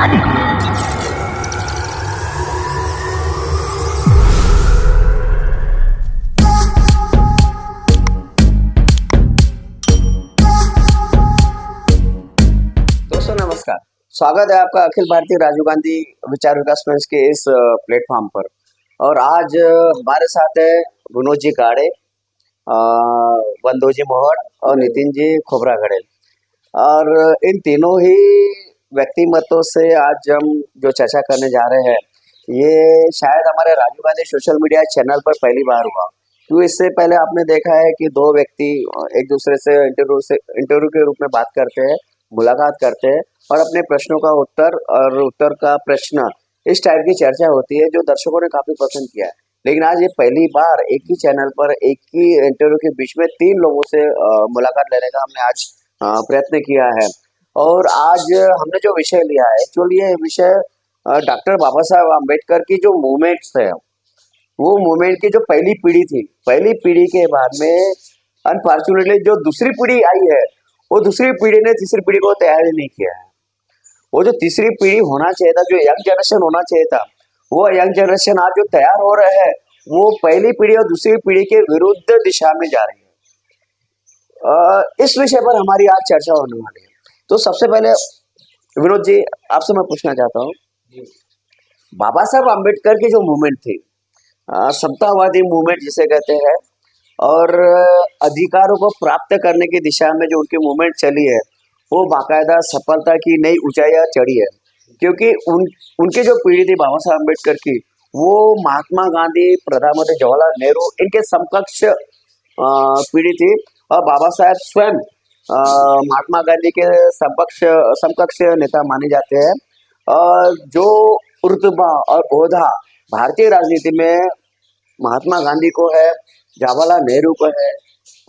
दोस्तों नमस्कार। स्वागत है आपका अखिल भारतीय राजीव गांधी विचार विकास मंच के इस प्लेटफॉर्म पर। और आज हमारे साथ है विनोद जी काड़े, बंदोजी मोहन और नितिन जी खोबरागड़े। और इन तीनों ही व्यक्तिमत्वों से आज हम जो चर्चा करने जा रहे हैं, ये शायद हमारे Rajiv Gandhi social media channel पर पहली बार हुआ। क्यों, इससे पहले आपने देखा है कि दो व्यक्ति एक दूसरे से इंटरव्यू के रूप में बात करते हैं, मुलाकात करते हैं और अपने प्रश्नों का उत्तर और उत्तर का प्रश्न, इस टाइप की चर्चा होती है जो दर्शकों ने काफी पसंद किया है। लेकिन आज ये पहली बार एक ही चैनल पर एक ही इंटरव्यू के बीच में तीन लोगों से मुलाकात लेने का हमने आज प्रयत्न किया है। और आज हमने जो विषय लिया है, एक्चुअली ये विषय डॉक्टर बाबा साहब आम्बेडकर की जो मूवमेंट्स है, वो मूवमेंट की जो पहली पीढ़ी थी, पहली पीढ़ी के बाद में अनफॉर्चुनेटली जो दूसरी पीढ़ी आई है, वो दूसरी पीढ़ी ने तीसरी पीढ़ी को तैयार ही नहीं किया है। वो जो तीसरी पीढ़ी होना चाहिए था, जो यंग जनरेशन होना चाहिए था, वो यंग जनरेशन आज जो तैयार हो रहे हैं, वो पहली पीढ़ी और दूसरी पीढ़ी के विरुद्ध दिशा में जा रही है। इस विषय पर हमारी आज चर्चा होने वाली है। तो सबसे पहले विनोद जी, आपसे मैं पूछना चाहता हूँ, बाबा साहब आम्बेडकर की जो मूवमेंट थी, समतावादी मूवमेंट जिसे कहते हैं, और अधिकारों को प्राप्त करने की दिशा में जो उनकी मूवमेंट चली है, वो बाकायदा सफलता की नई ऊंचाइयां चढ़ी है। क्योंकि उनकी जो पीढ़ी थी बाबा साहब अम्बेडकर की, वो महात्मा गांधी, प्रधानमंत्री जवाहरलाल नेहरू, इनके समकक्ष पीढ़ी थी। और बाबा साहब स्वयं महात्मा गांधी के समकक्ष नेता माने जाते हैं। और जो रुतबा और ओहदा भारतीय राजनीति में महात्मा गांधी को है, जवाहरलाल नेहरू को है,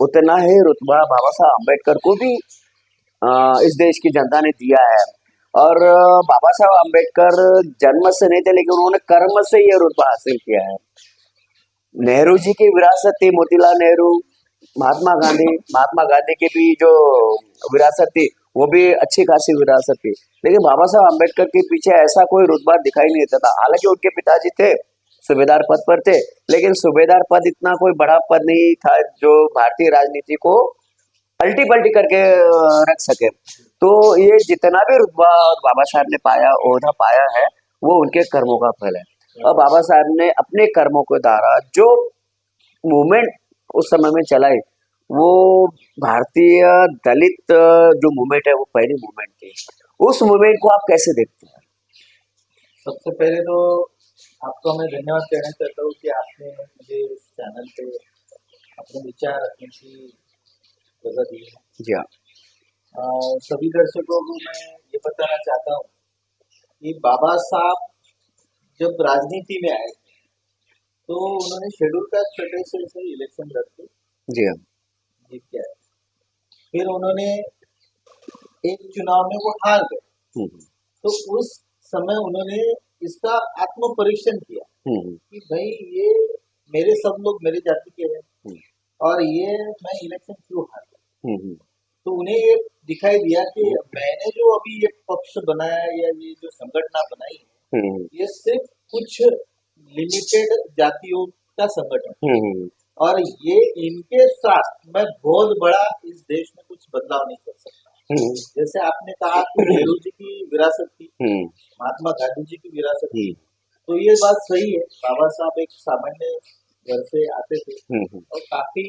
उतना ही रुतबा बाबा साहब अम्बेडकर को भी इस देश की जनता ने दिया है। और बाबा साहब अम्बेडकर जन्म से नहीं थे, लेकिन उन्होंने कर्म से ये रुतबा हासिल किया है। नेहरू जी की विरासत थी, मोतीलाल नेहरू, महात्मा गांधी की भी जो विरासत थी, वो भी अच्छी खासी विरासत थी। लेकिन बाबा साहब अम्बेडकर के पीछे ऐसा कोई रुतबा दिखाई नहीं देता था। हालांकि उनके पिताजी थे, सूबेदार पद पर थे, लेकिन सूबेदार पद इतना कोई बड़ा पद नहीं था जो भारतीय राजनीति को पलटी पलटी करके रख सके। तो ये जितना भी रुतबा बाबा साहब ने पाया, ओहदा पाया है, वो उनके कर्मों का फल है। और बाबा साहब ने अपने कर्मों के द्वारा जो मूवमेंट उस समय में चलाई, वो भारतीय दलित जो मूवमेंट है, वो पहली मूवमेंट थी। उस मूवमेंट को आप कैसे देखते हैं? सबसे पहले तो आपको मैं धन्यवाद कहना चाहता हूँ कि आपने मुझे इस चैनल पे अपने विचार रखने की जगह दी है। जी हाँ। सभी दर्शकों को मैं ये बताना चाहता हूँ कि बाबा साहब जब राजनीति में आए तो उन्होंने शेड्यूल कास्ट फेडरेशन से इलेक्शन लड़के जी हाँ। जीत के आए। फिर उन्होंने एक चुनाव में वो हार गए, तो उस समय उन्होंने इसका आत्म परीक्षण किया कि भाई ये मेरे सब लोग मेरे जाति के हैं और ये मैं इलेक्शन क्यों हार गया। तो उन्हें ये दिखाई दिया कि मैंने जो अभी ये पक्ष बनाया या ये जो संगठन बनाई है, ये सिर्फ कुछ लिमिटेड जातियों का संगठन, और ये इनके साथ मैं बहुत बड़ा इस देश में कुछ बदलाव नहीं कर सकता। जैसे आपने कहा कि नेहरू जी की विरासत थी, महात्मा गांधी जी की विरासत थी, तो ये बात सही है। बाबा साहब एक सामान्य घर से आते थे और काफी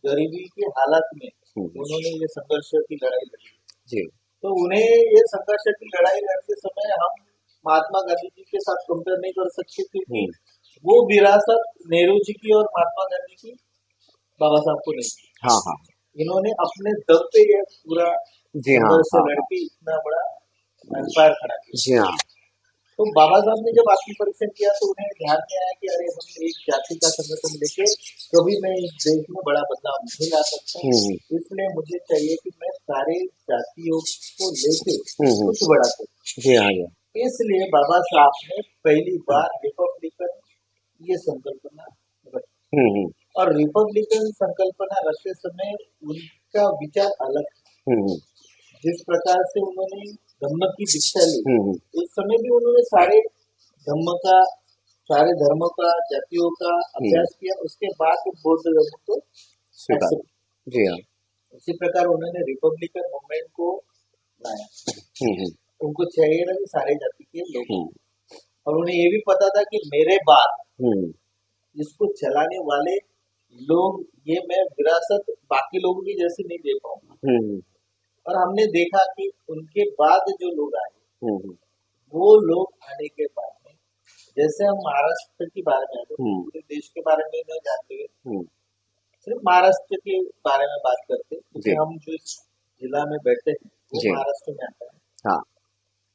गरीबी के हालात में उन्होंने ये संघर्ष की लड़ाई लड़ी। तो उन्हें ये संघर्ष की लड़ाई लड़ते समय हम महात्मा गांधी जी के साथ कंपेयर नहीं कर सकते, क्योंकि वो विरासत नेहरू जी की और महात्मा गांधी की बाबा साहब को नहीं। हाँ। इन्होंने अपने दम पे ये पूरा संघर्ष लड़के इतना बड़ा एम्पायर खड़ा किया। जी हाँ। तो बाबा साहब ने जब आत्मपरीक्षण किया तो उन्हें ध्यान में आया कि अरे हम एक जाति का संगठन लेके कभी मैं इस देश में बड़ा बदलाव नहीं ला सकता, इसलिए मुझे चाहिए कि मैं सारे जातियों को लेके कुछ बड़ा करूं। इसलिए बाबा साहब ने पहली बार रिपब्लिकन ये संकल्पना रखी, और रिपब्लिकन संकल्पना रखते समय उनका विचार अलग था। जिस प्रकार से उन्होंने धम्म की दीक्षा ली, उस समय भी उन्होंने सारे धर्मों का जातियों का अभ्यास किया, उसके बाद बौद्ध धर्म को स्वीकार। accept जी हाँ। किया। उसी प्रकार उन्होंने रिपब्लिकन मूवमेंट को लाया। हम्म, उनको चाहिए था कि सारे जाति के लोग, हम्म, और उन्हें ये भी पता था कि मेरे बाद हम्म, इसको चलाने वाले लोग, ये मैं विरासत बाकी लोगों की जैसी नहीं दे पाऊंगा। हम्म, और हमने देखा कि उनके बाद जो लोग आए, हम्म, वो लोग आने के बाद में, जैसे हम महाराष्ट्र के बारे में, तो पूरे देश के बारे में न जानते हुए सिर्फ महाराष्ट्र के बारे में बात करते, क्योंकि हम जो जिला में बैठे हैं वो महाराष्ट्र में आता है। हाँ।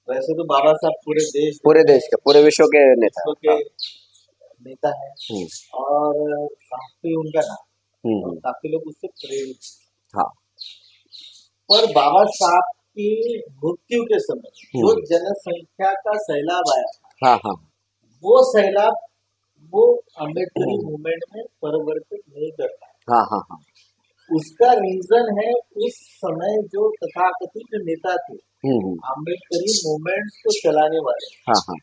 वैसे तो बाबा साहब पूरे देश के पूरे विश्व के नेता नेता है, और काफी उनका नाम, और काफी लोग उससे प्रेरित। हाँ। पर बाबा साहब की मृत्यु के समय जो जनसंख्या का सैलाब आया, हाँ हाँ, वो सैलाब वो अम्बेडकरी मूवमेंट में परिवर्तित नहीं कर पाया। हाँ हाँ हाँ। उसका रीजन है उस समय जो तथाकथित नेता थे अम्बेडकरी मूवमेंट को चलाने वाले, हाँ हाँ,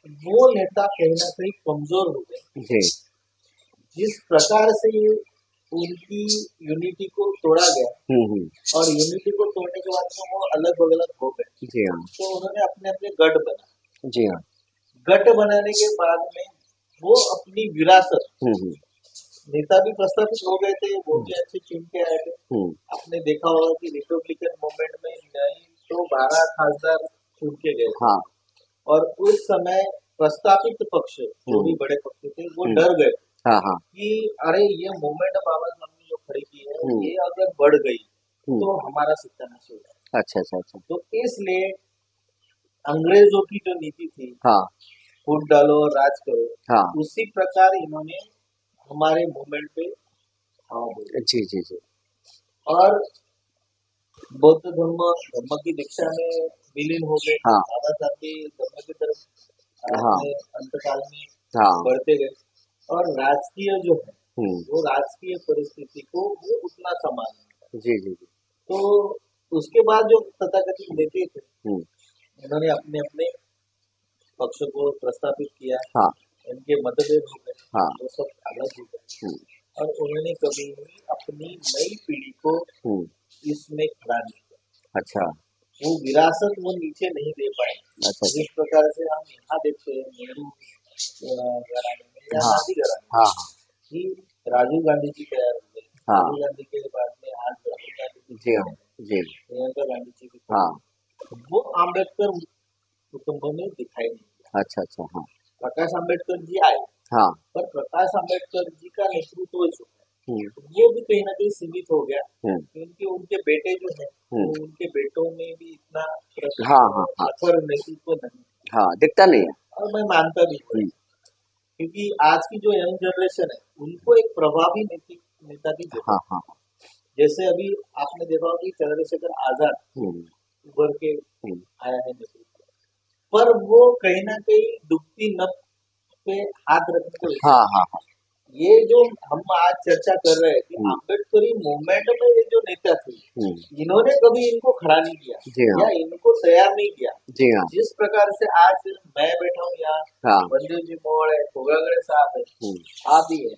वो नेता कहीं ना कहीं कमजोर हो गए। जिस प्रकार से उनकी यूनिटी को तोड़ा गया, और यूनिटी को तोड़ने के बाद में वो अलग अलग हो गए, तो उन्होंने अपने अपने गढ़ बना। जी हाँ। गढ़ बनाने के बाद में वो अपनी विरासत, नेता भी प्रस्तावित हो गए थे, वो भी अच्छे चुन के आए थे। आपने देखा होगा कि रिपब्लिकन मूवमेंट में नहीं तो 12 खासदार चुन के गए, हाँ। और उस समय प्रस्तावित पक्ष जो भी बड़े पक्ष थे वो डर गए, हाँ हाँ, कि अरे ये मूवमेंट बाबा साहब ने जो खड़ी की है, ये अगर बढ़ गई तो हमारा सत्यानाश हो जाएगा। अच्छा अच्छा अच्छा। तो इसलिए अंग्रेजों की जो नीति थी, हाँ, फूट डालो और राज करो, हाँ, उसी प्रकार इन्होंने हमारे मूवमेंट पे जी जी जी, और बौद्ध धर्म की दीक्षा में विलीन हो गए। हाँ, बाबा साहब की धर्म की तरफ अंतकाल में बढ़ते गए, और राजकीय जो है वो राजकीय परिस्थिति को वो उतना संभाल। जी जी जी। तो उसके बाद जो तथाकथित नेता थे, उन्होंने अपने अपने पक्ष को प्रस्तावित किया, हाँ, इनके मतभेद हो गए, हाँ, वो सब अलग हो गए, और उन्होंने कभी अपनी नई पीढ़ी को इसमें खड़ा नहीं किया। अच्छा, वो विरासत वो नीचे नहीं दे पाए। अच्छा, जिस प्रकार से हम यहाँ देखते हैं नेहरू घराने में या गांधी घराने, हाँ, कि राजीव गांधी जी तैयार हो गए, हाँ, राजीव गांधी के बाद में आज राहुल गांधी जी, जी, प्रियंका गांधी जी, हाँ, वो अम्बेडकर कुटुंब में दिखाई नहीं दिया। अच्छा अच्छा, हाँ, प्रकाश अम्बेडकर जी आए, हाँ, पर प्रकाश अम्बेडकर जी का नेतृत्व जो है वो भी कहीं ना कहीं सीमित हो गया, क्योंकि उनके बेटे जो है, उनके बेटों में भी इतना प्रखर नेतृत्व नहीं, हाँ, दिखता नहीं है, और मैं मानता भी हूँ, क्योंकि आज की जो यंग जनरेशन है उनको एक प्रभावी नेता की जरूरत, हाँ हाँ, जैसे अभी आपने देखा होगा कि चंद्रशेखर आजाद उभर के आया है नेतृत्व, पर वो कहीं ना कहीं डूबती नब पे हाथ रखने को, हाँ हाँ हाँ, ये जो हम आज चर्चा कर रहे हैं कि अम्बेडकरी मूवमेंट में ये जो नेता थे, इन्होंने कभी इनको खड़ा नहीं किया, हाँ, या इनको तैयार नहीं किया, जी हाँ, जिस प्रकार से आज मैं बैठा हूँ यहाँ, हाँ, बलदेव जी मोड़ है, कोगागड़े साहब है, आप ही है,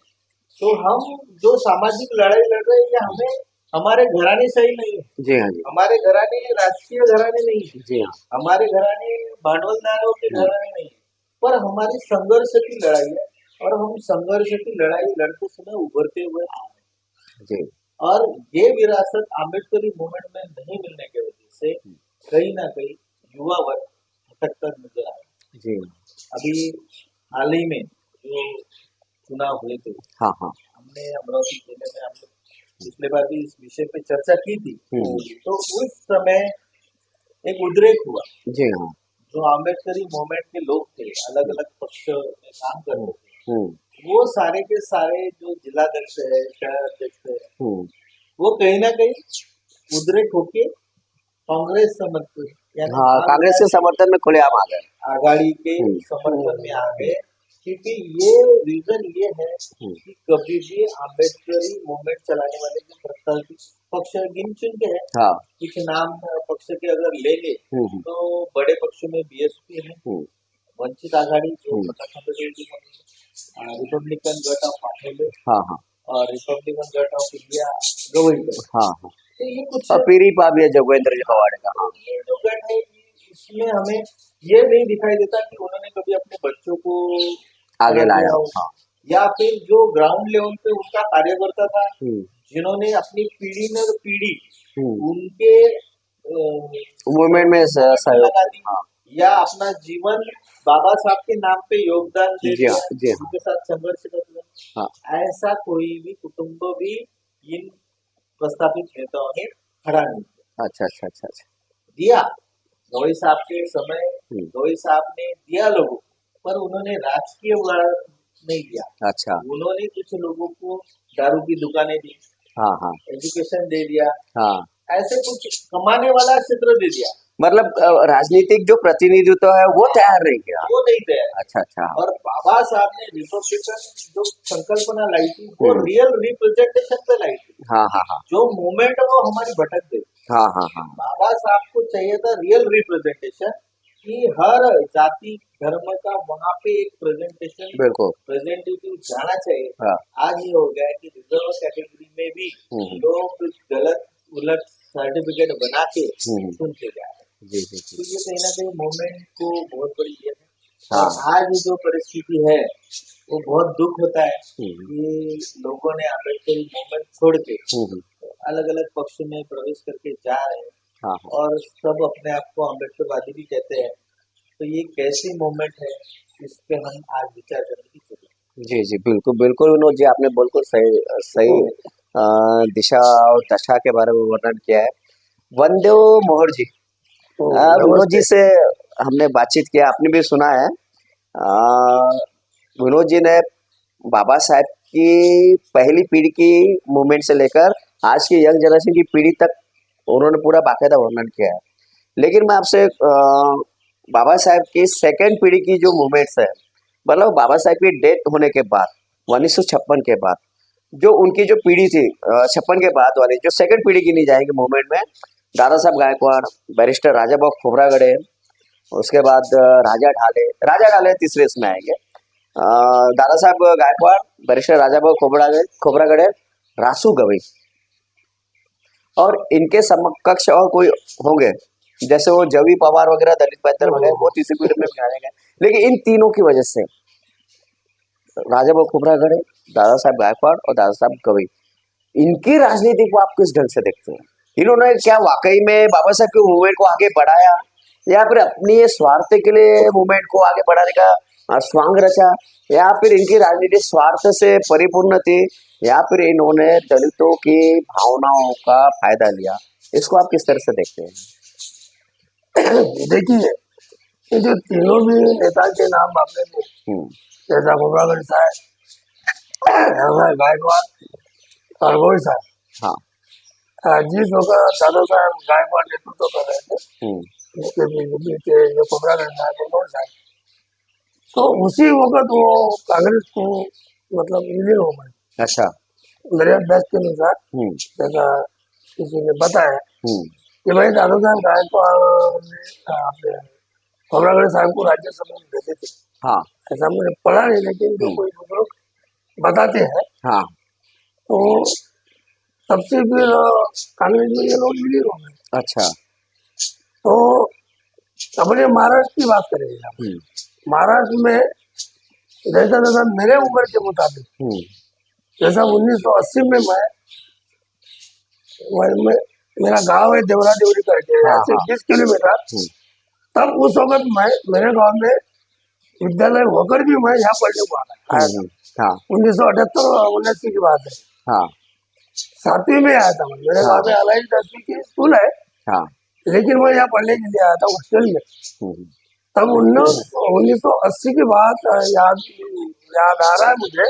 तो हम जो सामाजिक लड़ाई लड़ रहे हैं ये हमें हमारे घराने सही नहीं है, जी हाँ जी, हमारे घराने राजकीय घराने नहीं है, जी हाँ, हमारे घराने भांडवलदारों के घराने नहीं है, पर हमारी संघर्ष की लड़ाई है, और हम संघर्ष की लड़ाई लड़ते समय उभरते हुए आ रहे हैं, जी, और ये विरासत अम्बेडकरी मूवमेंट में नहीं मिलने की वजह से कहीं ना कहीं युवा वर्ग भटकता नजर आ रहा है, जी, अभी हाल ही में जो चुनाव हुए थे, हाँ हाँ, हमने अमरावती जिले में हमने पिछले बार भी इस विषय पे चर्चा की थी, तो उस समय एक उद्रेक हुआ, जी हाँ, जो अम्बेडकरी मूवमेंट के लोग थे, अलग अलग पक्ष में काम कर रहे थे, वो सारे के सारे जो जिलाध्यक्ष है, शहर अध्यक्ष है, वो कहीं ना कहीं उद्रेक होके कांग्रेस समर्थन, हाँ, कांग्रेस के समर्थन में खुलेआम आ गए, आघाड़ी के समर्थन में आ गए, क्योंकि ये रीजन ये है कि कभी भी अम्बेडकरी मूवमेंट चलाने वाले जो प्रस्तावित पक्ष गिन चुन के है, हाँ। कुछ नाम पक्ष के अगर लेंगे तो बड़े पक्षों में बीएसपी है, वंचित आघाड़ी जो रिपब्लिकन गट ऑफ पाटोले, हाँ हाँ और रिपब्लिकन गट ऑफ इंडिया गवर्नमेंट। हाँ हाँ। तो ये कुछ और पीरी पा भी है जोगेंद्र जी पवार का। हाँ। ये जो गट है इसमें हमें ये नहीं दिखाई देता कि उन्होंने कभी अपने बच्चों को आगे लाया। हो, हाँ। या फिर जो ग्राउंड लेवल पे उनका कार्यकर्ता था, जिन्होंने अपनी पीढ़ी न पीढ़ी उनके मूवमेंट में सहयोग। हाँ। या अपना जीवन बाबा साहब के नाम पे योगदान दे दिया, उनके साथ संघर्ष कर दिया। हाँ। ऐसा कोई भी कुटुंब भी इन प्रस्तावित नेताओं ने खड़ा नहीं किया। अच्छा अच्छा अच्छा अच्छा। दिया गवई साहब के समय, गवई साहब ने दिया लोगों को, पर उन्होंने राजकीय नहीं दिया। अच्छा। उन्होंने कुछ लोगों को दारू की दुकानें दी। हाँ हाँ। एजुकेशन दे दिया। हाँ। ऐसे कुछ कमाने वाला क्षेत्र दे दिया। मतलब राजनीतिक जो प्रतिनिधित्व है वो तैयार नहीं किया। वो नहीं तैयार। अच्छा अच्छा। और बाबा साहब ने रिपब्लिकन जो संकल्पना लाई थी वो रियल रिप्रेजेंटेशन पे लाई थी। हाँ हाँ हाँ। जो मूवमेंट वो हमारी भटक गई। हाँ हाँ हाँ। बाबा साहब को चाहिए था रियल रिप्रेजेंटेशन, कि हर जाति धर्म का वहाँ पे एक प्रेजेंटेशन, बिल्कुल प्रेजेंटेटिव जाना चाहिए। हाँ। आज ये हो गया है कि रिजर्व कैटेगरी में भी लोग गलत उलट सर्टिफिकेट बना के सुनते जा रहे हैं। जी जी जी। तो ये कहीं ना कहीं मूवमेंट को बहुत बड़ी ये है। हाँ। और आज जो परिस्थिति है वो बहुत दुख होता है कि लोगों ने अम्बेडकर मूवमेंट छोड़ के अलग अलग पक्ष में प्रवेश करके जा रहे हैं। हाँ। और सब अपने आप को अम्बेडकरवादी भी कहते हैं। तो ये कैसी मूवमेंट है, इस पे हम आज विचार करने की जरूरत है। जी जी बिल्कुल बिल्कुल विनोद जी, आपने बिल्कुल सही सही दिशा और दशा के बारे में वर्णन किया है। वनदेव मोहर जी, विनोद जी से हमने बातचीत किया, आपने भी सुना है। विनोद जी ने बाबा साहब की पहली पीढ़ी की मूवमेंट से लेकर आज की यंग जनरेशन की पीढ़ी तक उन्होंने पूरा बाकायदा वर्णन किया है। लेकिन मैं आपसे बाबा साहब की सेकेंड पीढ़ी की जो मूवमेंट्स है, मतलब बाबा साहब की डेथ होने के बाद 1956 के बाद जो उनकी जो पीढ़ी थी 56 के बाद वाली जो सेकंड पीढ़ी गिनी जाएगी मूवमेंट में, दादा साहब गायकवाड़, बैरिस्टर राजा भाऊ खोबरागड़े, उसके बाद राजा ढाले तीसरे इसमें आएंगे। दादा साहब गायकवाड़, बैरिस्टर राजा भाऊ खोबरागड़े, रासू गवई, और इनके समकक्ष और कोई होंगे जैसे वो जवी पवार वगैरह, दलित पैंतर वगैरह, वो तीसरी पीढ़ी में गिनाए गए। लेकिन इन तीनों की वजह से राजा भाऊ खोबरागड़े, दादा साहब गायकवाड़ और दादा साहब गवई, इनकी राजनीति को आप किस ढंग से देखते हैं? इन्होंने क्या वाकई में बाबा साहब के मूवमेंट को आगे बढ़ाया, या फिर अपनी स्वार्थ के लिए मूवमेंट को आगे बढ़ाने का स्वांग रचा, या फिर इनकी राजनीति स्वार्थ से परिपूर्ण थी, या फिर इन्होंने दलितों की भावनाओं का फायदा लिया? इसको आप किस तरह से देखते हैं? देखिए, ये जो तीनों भी नेता के नाम आपने लिए, जैसा खोबरागढ़ साहब, गायकवाड़ और गवई साहब, हाँ, जिस वक्त दादा साहब गायकवाड़ नेतृत्व कर रहे थे, उसके बीजेपी के जो खोबरागढ़ साहब और गवई साहब, तो उसी वक्त वो कांग्रेस को मतलब विलीन हो गए। अच्छा। मेरे अभ्यास के अनुसार जैसा किसी ने बताया कि भाई दादा साहब गायकवाड़ ने अपने खोबरागढ़ साहब को राज्यसभा में भेजे थे। हाँ। ऐसा मैंने पढ़ा नहीं, लेकिन जो कोई लोग बताते हैं। हाँ। तो तब से फिर कांग्रेस में ये लोग विलीन हो गए। अच्छा। तो अपने महाराष्ट्र की बात करेंगे। महाराष्ट्र में जैसा जैसा मेरे उम्र के मुताबिक, जैसा 1980 में मैं मेरा गांव है देवरा देवरी करके, यहाँ से 20 किलोमीटर, तब उस वक्त मेरे गांव में विद्यालय होकर भी मैं यहाँ पढ़ने को आया था। 1978-79 की बात है। हाँ। 7वीं में आया था मैं। मेरे गांव में अलाई 10वीं की स्कूल है। हाँ। लेकिन मैं यहाँ पढ़ने के लिए आया था हॉस्टल में। तब 1980 के बाद याद आ रहा है मुझे,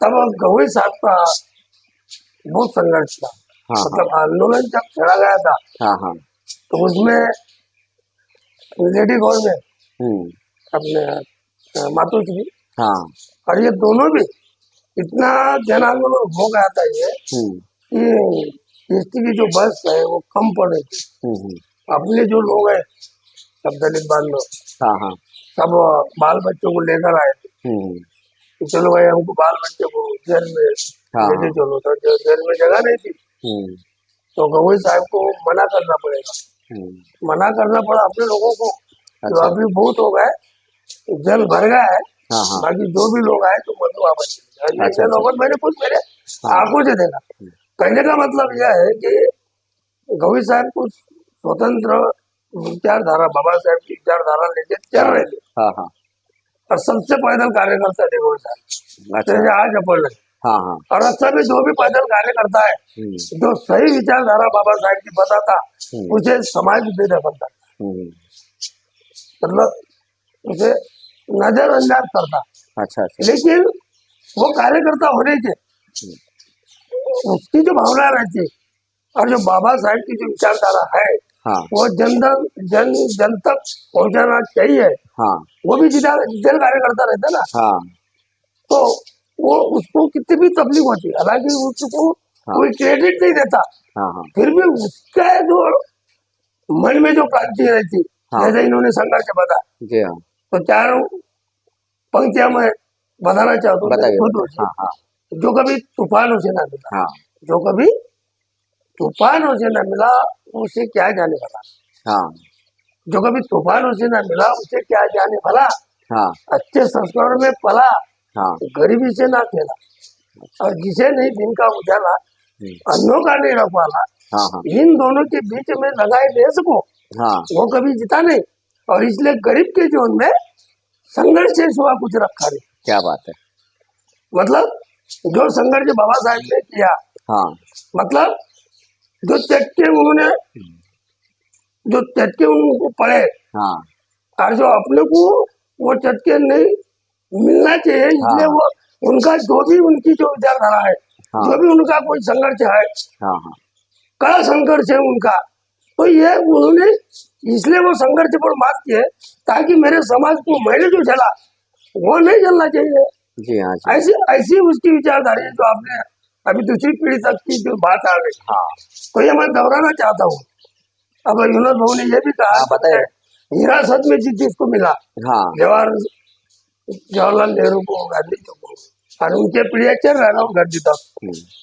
तब गवई साहब का बहुत संघर्ष था। मतलब आंदोलन जब छेड़ा गया था, तो उसमें लेडी गवर्नमेंट अपने मातोश्री, और ये दोनों भी इतना जन आंदोलन हो गया था ये कि एसटी की जो बस है वो कम पड़ रही थी। अपने जो लोग हैं सब दलित बांधव, हाँ हाँ, सब बाल बच्चों को लेकर आए थे कि चलो भाई हमको बाल बच्चे को जेल में हाँ लेके हाँ, चलो, तो जेल में जगह नहीं थी तो गवई साहब को मना करना पड़ेगा। मना करना पड़ा अपने लोगों को, जो अच्छा, अभी बहुत हो गए, जल भर गया है, हाँ हाँ, बाकी जो भी लोग आए तो मधु वापस चले जाए। अच्छा ये अच्छा, नौबत मैंने खुद मेरे हाँ आंखों से देखा। कहने का मतलब यह है कि गवई साहब कुछ स्वतंत्र विचारधारा, बाबा साहब की विचारधारा लेके चल रहे थे हाँ हाँ, और सबसे पैदल कार्यकर्ता थे गवई साहब, अच्छा, जैसे आज अपन लोग। हाँ हाँ, और अच्छा भी जो भी पैदल कार्य करता है जो सही विचारधारा बाबा साहब की बताता उसे समाज बेदखल करता, मतलब उसे नजरअंदाज करता। अच्छा अच्छा, लेकिन वो कार्यकर्ता होने के उसकी जो भावना रहती और जो बाबा साहब की जो विचारधारा है हाँ वो जन तक पहुंचाना चाहिए। हाँ, वो भी जिधर कार्यकर्ता रहता ना हाँ तो वो उसको कितनी भी तकलीफ होती, हालांकि उसको कोई क्रेडिट नहीं देता, हाँ हाँ, फिर भी उसका जो मन में जो क्रांति रहती, हाँ। जैसे इन्होंने संघर्ष बताया, जी हाँ, तो चार पंक्तियां मैं बताना चाहता हूँ बताइए खुद बताइए, से। हाँ हाँ, जो कभी तूफानों से ना मिला, हाँ जो कभी तूफानों से ना मिला उसे क्या जाने भला, हाँ, जो कभी तूफानों से ना मिला उसे क्या जाने भला, हाँ अच्छे संस्कार में पला, हाँ, गरीबी से ना खेला, और जिसे नहीं दिन का उजाला, अन्नों का नहीं रखवाला, हाँ हाँ, इन दोनों के बीच में लगाए देश को, हाँ, वो कभी जीता नहीं, और इसलिए गरीब के जीवन में संघर्ष से सिवा कुछ रखा नहीं। क्या बात है, मतलब जो संघर्ष बाबा साहब ने किया, हाँ मतलब जो चटके उनको पड़े, हाँ, और जो अपने को वो चटके नहीं मिलना चाहिए, इसलिए हाँ। वो उनका जो भी उनकी जो विचारधारा है, हाँ। जो भी उनका कोई संघर्ष है, हाँ हाँ, कड़ा संघर्ष है उनका, तो ये उन्होंने इसलिए वो संघर्ष पर मात किए ताकि मेरे समाज को मैंने जो झेला वो नहीं झेलना चाहिए। जी हाँ जी, ऐसी ऐसी उसकी विचारधारा है जो आपने अभी दूसरी पीढ़ी तक की जो बात आ गई, हाँ तो ये मैं दोहराना चाहता हूँ। अब विनोद भाऊ ने ये भी कहा, हाँ, बताइए, हिरासत में जिसको मिला, हाँ जवाहरलाल नेहरू को, गांधी जी को, और उनके पीढ़ियां चल रहा है गांधी तक।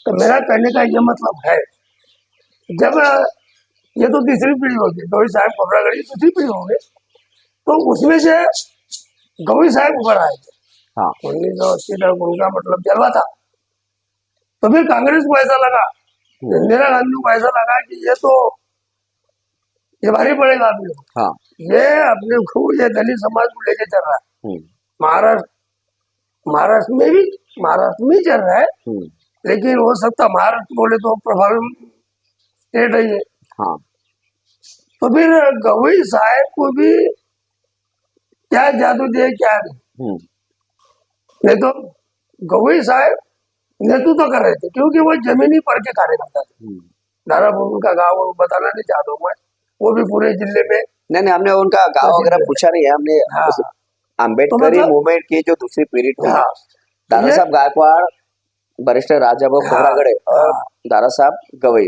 तो मेरा कहने का ये मतलब है, जब ये तो तीसरी पीढ़ी होगी, गवई साहब खोबरागढ़ी दूसरी पीढ़ी होगी, तो उसमें से गवई साहब उभर आए थे। हाँ 1980 तक उनका मतलब चलवा था। तो फिर कांग्रेस को ऐसा लगा, इंदिरा गांधी को ऐसा लगा कि ये भारी पड़ेगा अपने को, हाँ, ये अपने को ये दलित समाज को लेके चल रहा है। महाराष्ट्र में ही चल रहा है, लेकिन हो सकता महाराष्ट्र बोले तो प्रभावी स्टेट है ये। हाँ, तो फिर गवई साहब को भी क्या जादू दिए क्या नहीं तो गवई साहब नेतृत्व कर रहे थे, क्योंकि वो जमीनी पर के कार्यकर्ता थे। दारापुर उनका गाँव बताना नहीं चाहता हूँ मैं, वो भी पूरे जिले में। नहीं हमने उनका गाँव वगैरह पूछा नहीं है, हमने अम्बेडकरी मूवमेंट की जो दूसरी पीरियड थी, दादा साहब गायकवाड़, बैरिस्टर राजा भाऊ खोबरागड़े और दादा साहब गवई,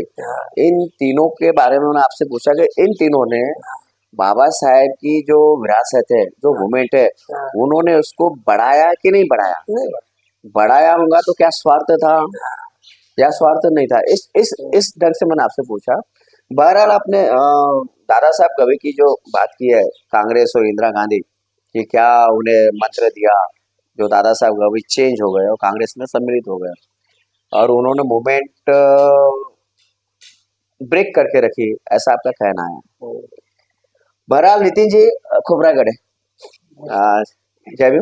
इन तीनों के बारे में उन्होंने आपसे पूछा कि इन तीनों ने बाबा साहेब की जो विरासत है, जो मूवमेंट है, उन्होंने उसको बढ़ाया कि नहीं बढ़ाया? बढ़ाया होगा तो क्या स्वार्थ था या स्वार्थ नहीं था? इस ढंग से मैंने आपसे पूछा। बहरहाल आपने दादा साहब गवई की जो बात की है, कांग्रेस और इंदिरा गांधी कि क्या उन्हें मंत्र दिया, जो दादा साहब गवई चेंज हो गए और कांग्रेस में सम्मिलित हो गए और उन्होंने मूवमेंट ब्रेक करके रखी, ऐसा आपका कहना है। बहरहाल नितिन जी खोबरागड़े, जय भीम।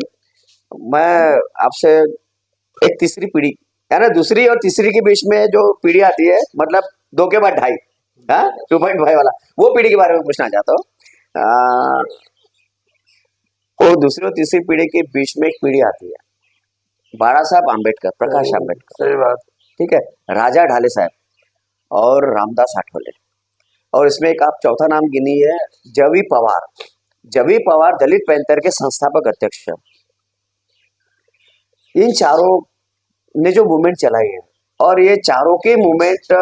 मैं आपसे एक तीसरी पीढ़ी है ना, दूसरी और तीसरी के बीच में जो पीढ़ी आती है, मतलब 2 के बाद 2.5, हाँ 2.5 वाला, वो पीढ़ी के बारे में पूछना चाहता हूँ। वो दूसरी और तीसरी पीढ़ी के बीच में एक पीढ़ी आती है, बाड़ा साहब आम्बेडकर, प्रकाश आम्बेडकर, सही बात, ठीक है, राजा ढाले साहब और रामदास आठवले, और इसमें एक आप चौथा नाम गिनी है, जवी पवार दलित पैंथर के संस्थापक अध्यक्ष। इन चारों ने जो मूवमेंट चलाई है, और ये चारों के मूवमेंट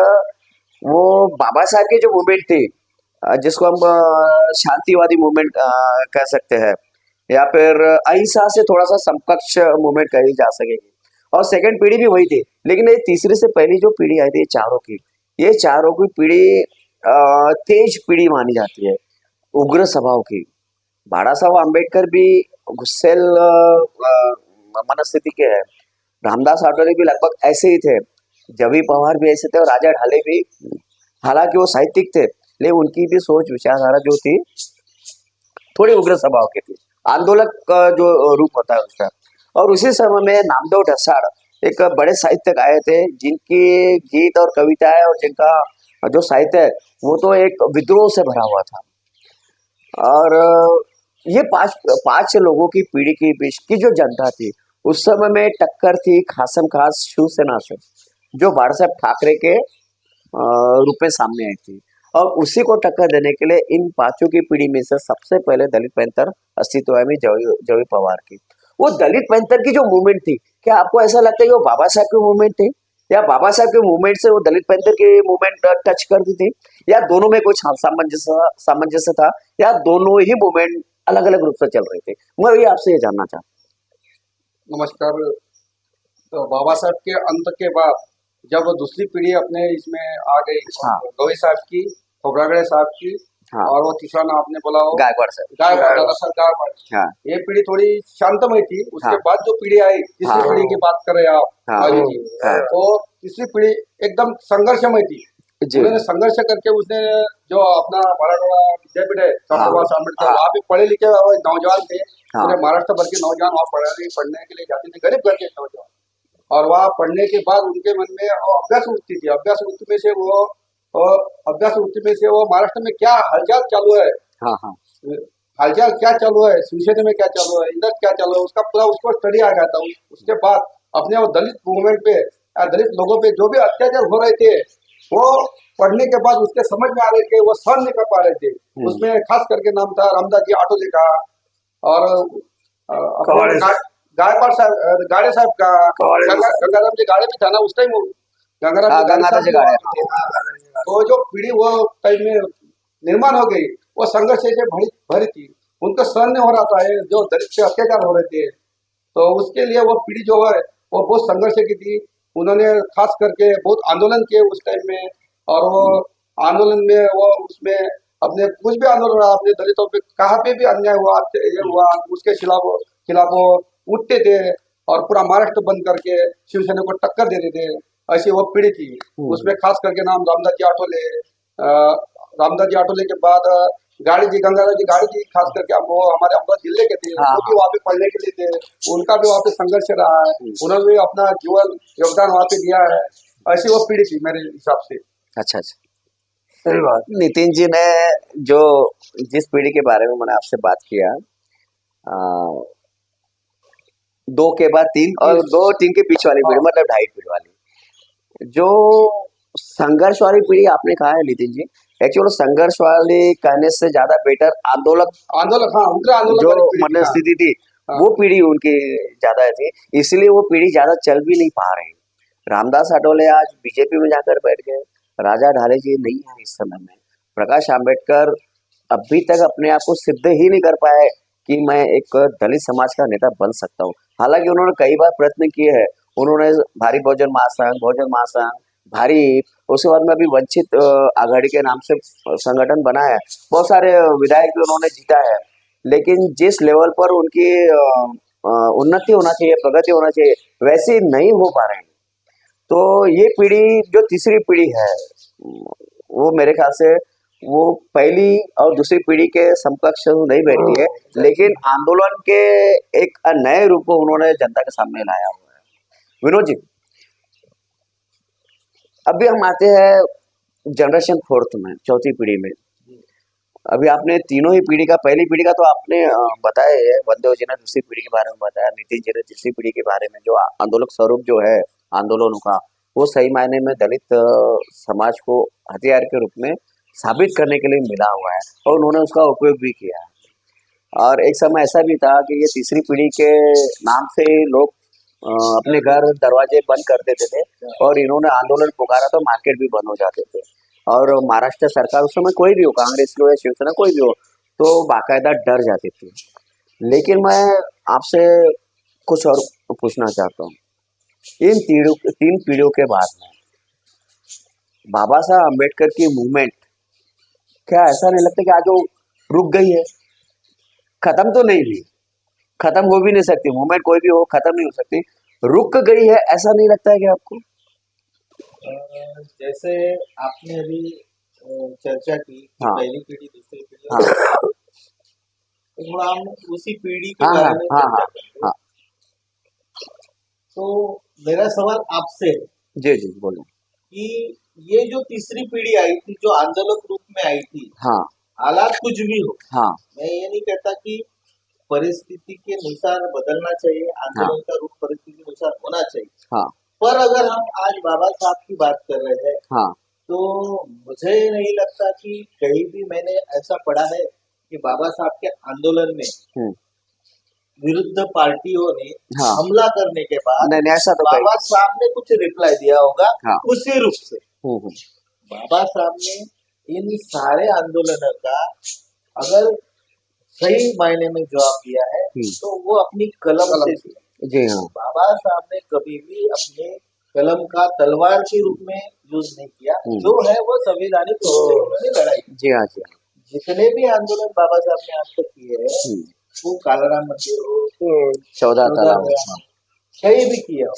वो बाबा साहब की जो मूवमेंट थी, जिसको हम शांतिवादी मूवमेंट कह सकते हैं, या फिर अहिंसा से थोड़ा सा समकक्ष मूवमेंट कही जा सकेगी। और सेकंड पीढ़ी भी वही थी, लेकिन ये तीसरी से पहली जो पीढ़ी आई थी, ये चारों की पीढ़ी तेज पीढ़ी मानी जाती है, उग्र स्वभाव की। बाबा साहब अम्बेडकर भी गुस्सेल मनस्थिति के हैं। रामदास आठवले भी लगभग ऐसे ही थे, जवी पवार भी ऐसे थे, और राजा ढाले भी, हालांकि वो साहित्यिक थे, लेकिन उनकी भी सोच विचारधारा जो थी थोड़ी उग्र स्वभाव की थी, आंदोलक का जो रूप होता है उसका। और उसी समय में नामदेव ढसाड़ एक बड़े साहित्यक आए थे, जिनकी गीत और कविताएं और जिनका जो साहित्य है वो तो एक विद्रोह से भरा हुआ था। और ये पांच लोगों की पीढ़ी के बीच की जो जनता थी, उस समय में टक्कर थी खासम खास शिवसेना से, जो बाला साहब ठाकरे के रूप में सामने आई थी। और उसी को टक्कर देने के लिए इन पांचों की पीढ़ी में से सबसे पहले दलित पैंथर अस्तित्व में जवी पवार की। वो दलित पैंथर की जो मूवमेंट थी, क्या आपको ऐसा लगता है कि वो बाबा साहब की मूवमेंट थी, या बाबा साहब के मूवमेंट से वो दलित पैंथर की मूवमेंट टच करती थी, या दोनों में कुछ सामंजस्य था, या दोनों ही मूवमेंट अलग अलग रूप से चल रहे थे? मैं ये आपसे ये जानना चाहता। नमस्कार। तो बाबा साहब के अंत के बाद जब दूसरी पीढ़ी अपने इसमें आ गई, हाँ। गवई साहब की, खोबरागड़े साहब की, हाँ। और वो तीसरा नाम आपने बोला हो गायकवाड़ साहब। गायकवाड़। हाँ। ये पीढ़ी थोड़ी शांतमय थी। उसके हाँ। बाद जो पीढ़ी आई, तीसरी हाँ। पीढ़ी की बात कर रहे हैं आप, हाँ। आगे की, हाँ। तो तीसरी पीढ़ी एकदम संघर्षमय थी। जी। उन्होंने संघर्ष करके उसने जो अपना मराठवाड़ा विद्यापीठ है, हाँ। अम्बेडकर, हाँ। वहाँ पे पढ़े लिखे नौजवान थे। हाँ। पूरे महाराष्ट्र भर के नौजवान वहाँ पढ़ने के लिए जाते थे, गरीब घर के नौजवान। और वहाँ पढ़ने के बाद उनके मन में अभ्यास वृत्ति थी। अभ्यास वृत्ति में से वो महाराष्ट्र में क्या हालचाल चालू है, हाँ। हाँ। हालचाल क्या चालू है, शिवसेना में क्या चालू है, इधर क्या चालू है, उसका पूरा उसको स्टडी आ गया था। उसके बाद अपने वो दलित मूवमेंट पे या दलित लोगों पे जो भी अत्याचार हो रहे थे, वो पढ़ने के बाद उसके समझ में आ रहे थे, वो सहन नहीं कर पा रहे थे। उसमें खास करके नाम था रामदास जी आठवले का, और गायकवाड़ साहब, गाड़े साहब का, गंगाराम जी गाड़े भी था ना उस टाइम, गंगाराम जी गाड़े। तो जो पीढ़ी वो टाइम में निर्माण हो गई, वो संघर्ष से भरी थी। उनको सहन नहीं हो रहा था जो दलित पे अत्याचार हो रहे थे। तो उसके लिए वो पीढ़ी जो है वो बहुत संघर्ष की थी। उन्होंने खास करके बहुत आंदोलन किए उस टाइम में, और वो आंदोलन में वो उसमें अपने कुछ भी आंदोलन रहा, अपने दलितों पे कहाँ पे भी अन्याय हुआ, ये हुआ, उसके खिलाफ वो उठते थे और पूरा महाराष्ट्र बंद करके शिवसेना को टक्कर देते थे। ऐसी वो पीढ़ी थी। उसमें खास करके नाम रामदास जी आठवले के बाद गाड़ी जी, गंगाराम जी गाड़ी जी, खास करके वो हमारे अमृत जिले के थे। हाँ। वो भी वहाँ पे पढ़ने के लिए थे, उनका भी वहाँ पे संघर्ष रहा है, उन्होंने भी अपना जीवन योगदान वहाँ पे दिया है। ऐसी वो पीढ़ी थी मेरे हिसाब से। अच्छा। सही बात। नितिन जी ने जो जिस पीढ़ी के बारे में मैंने आपसे बात किया, 2 के बाद 3 और 2-3 के बीच वाली पीढ़ी, मतलब 2.5 पीढ़ी वाली, जो संघर्ष वाली पीढ़ी आपने कहा है नितिन जी, एक्चुअली संघर्ष वाली कहने से ज्यादा बेटर आंदोलक, हाँ, उग्र आंदोलन जो वाली पीढ़ी थी, मतलब हाँ। स्थिति थी, हाँ। वो पीढ़ी उनकी ज्यादा थी, इसलिए वो पीढ़ी ज्यादा चल भी नहीं पा रही। रामदास आठवले आज बीजेपी में जाकर बैठ गए, राजा ढाले जी नहीं है इस समय में, प्रकाश आंबेडकर अभी तक अपने आप को सिद्ध ही नहीं कर पाए कि मैं एक दलित समाज का नेता बन सकता हूँ। हालांकि उन्होंने कई बार प्रयत्न किए हैं, उन्होंने भारी बहुजन महासंघ, भारी, उसके बाद में अभी वंचित आघाड़ी के नाम से संगठन बनाया है, बहुत सारे विधायक भी उन्होंने जीता है, लेकिन जिस लेवल पर उनकी उन्नति होना चाहिए, प्रगति होना चाहिए, वैसी नहीं हो पा रही। तो ये पीढ़ी जो तीसरी पीढ़ी है, वो मेरे ख्याल से वो पहली और दूसरी पीढ़ी के समकक्ष नहीं बैठती है, लेकिन आंदोलन के एक नए रूप को उन्होंने जनता के सामने लाया हुआ है। विनोद जी, अभी हम आते हैं जनरेशन 4th में, चौथी पीढ़ी में। अभी आपने तीनों ही पीढ़ी का, पहली पीढ़ी का तो आपने बताया है, वंदेव जी ने दूसरी पीढ़ी के बारे में बताया, नितिन जी ने तीसरी पीढ़ी के बारे में, जो आंदोलक स्वरूप जो है आंदोलनों का, वो सही मायने में दलित समाज को हथियार के रूप में साबित करने के लिए मिला हुआ है, और उन्होंने उसका उपयोग भी किया है। और एक समय ऐसा भी था कि ये तीसरी पीढ़ी के नाम से लोग अपने घर दरवाजे बंद कर देते थे, और इन्होंने आंदोलन पुकारा तो मार्केट भी बंद हो जाते थे। और महाराष्ट्र सरकार उस समय कोई भी हो, कांग्रेस की हो या शिवसेना कोई भी हो, तो बाकायदा डर जाती थी। लेकिन मैं आपसे कुछ और पूछना चाहता हूँ, इन तीन पीढ़ियों के बाद में बाबा साहब अम्बेडकर की मूवमेंट, क्या ऐसा नहीं लगता कि आज वो रुक गई है? खत्म तो नहीं हुई, खत्म हो भी नहीं सकती मूवमेंट, कोई भी हो खत्म नहीं हो सकती, रुक गई है, ऐसा नहीं लगता है कि आपको? जैसे आपने अभी चर्चा की कि हाँ पहली पीढ़ी दूसरी पीढ़ी, हाँ तो थोड़ा हम उसी पीढ़ी के हाँ बारे हाँ में हाँ चर्चा हाँ करेंगे। हाँ, तो मेरा सवाल आपसे है जी जी बोलो। कि ये जो तीसरी पीढ़ी आई थी, जो आंदोलन रूप में आई थी, हाँ हालात कुछ भी हो, हाँ मैं ये नहीं कहता कि परिस्थिति के अनुसार बदलना चाहिए, आंदोलन का रूप परिस्थिति के अनुसार होना चाहिए, हाँ पर अगर हम आज बाबा साहब की बात कर रहे हैं, हाँ तो मुझे नहीं लगता कि कहीं भी मैंने ऐसा पढ़ा है कि बाबा साहब के आंदोलन में हम्म, विरुद्ध पार्टियों ने हाँ हमला करने के बाद नहीं नहीं, ऐसा तो बाबा साहब ने कुछ रिप्लाई दिया होगा हाँ। उसी रूप से। हम्म, बाबा साहब ने इन सारे आंदोलनों का अगर सही मायने में जवाब दिया है तो वो अपनी कलम से दिया। जी हाँ बाबा साहब ने कभी भी अपने कलम का तलवार के रूप में यूज नहीं किया, जो है वो संवैधानिक रूप से उन्होंने लड़ाई। जी हाँ जी हाँ, जितने भी आंदोलन बाबा साहब ने आज तक किए हैं, वो कालाराम मंदिर हो, 14 तालाब, कहीं भी किया हो,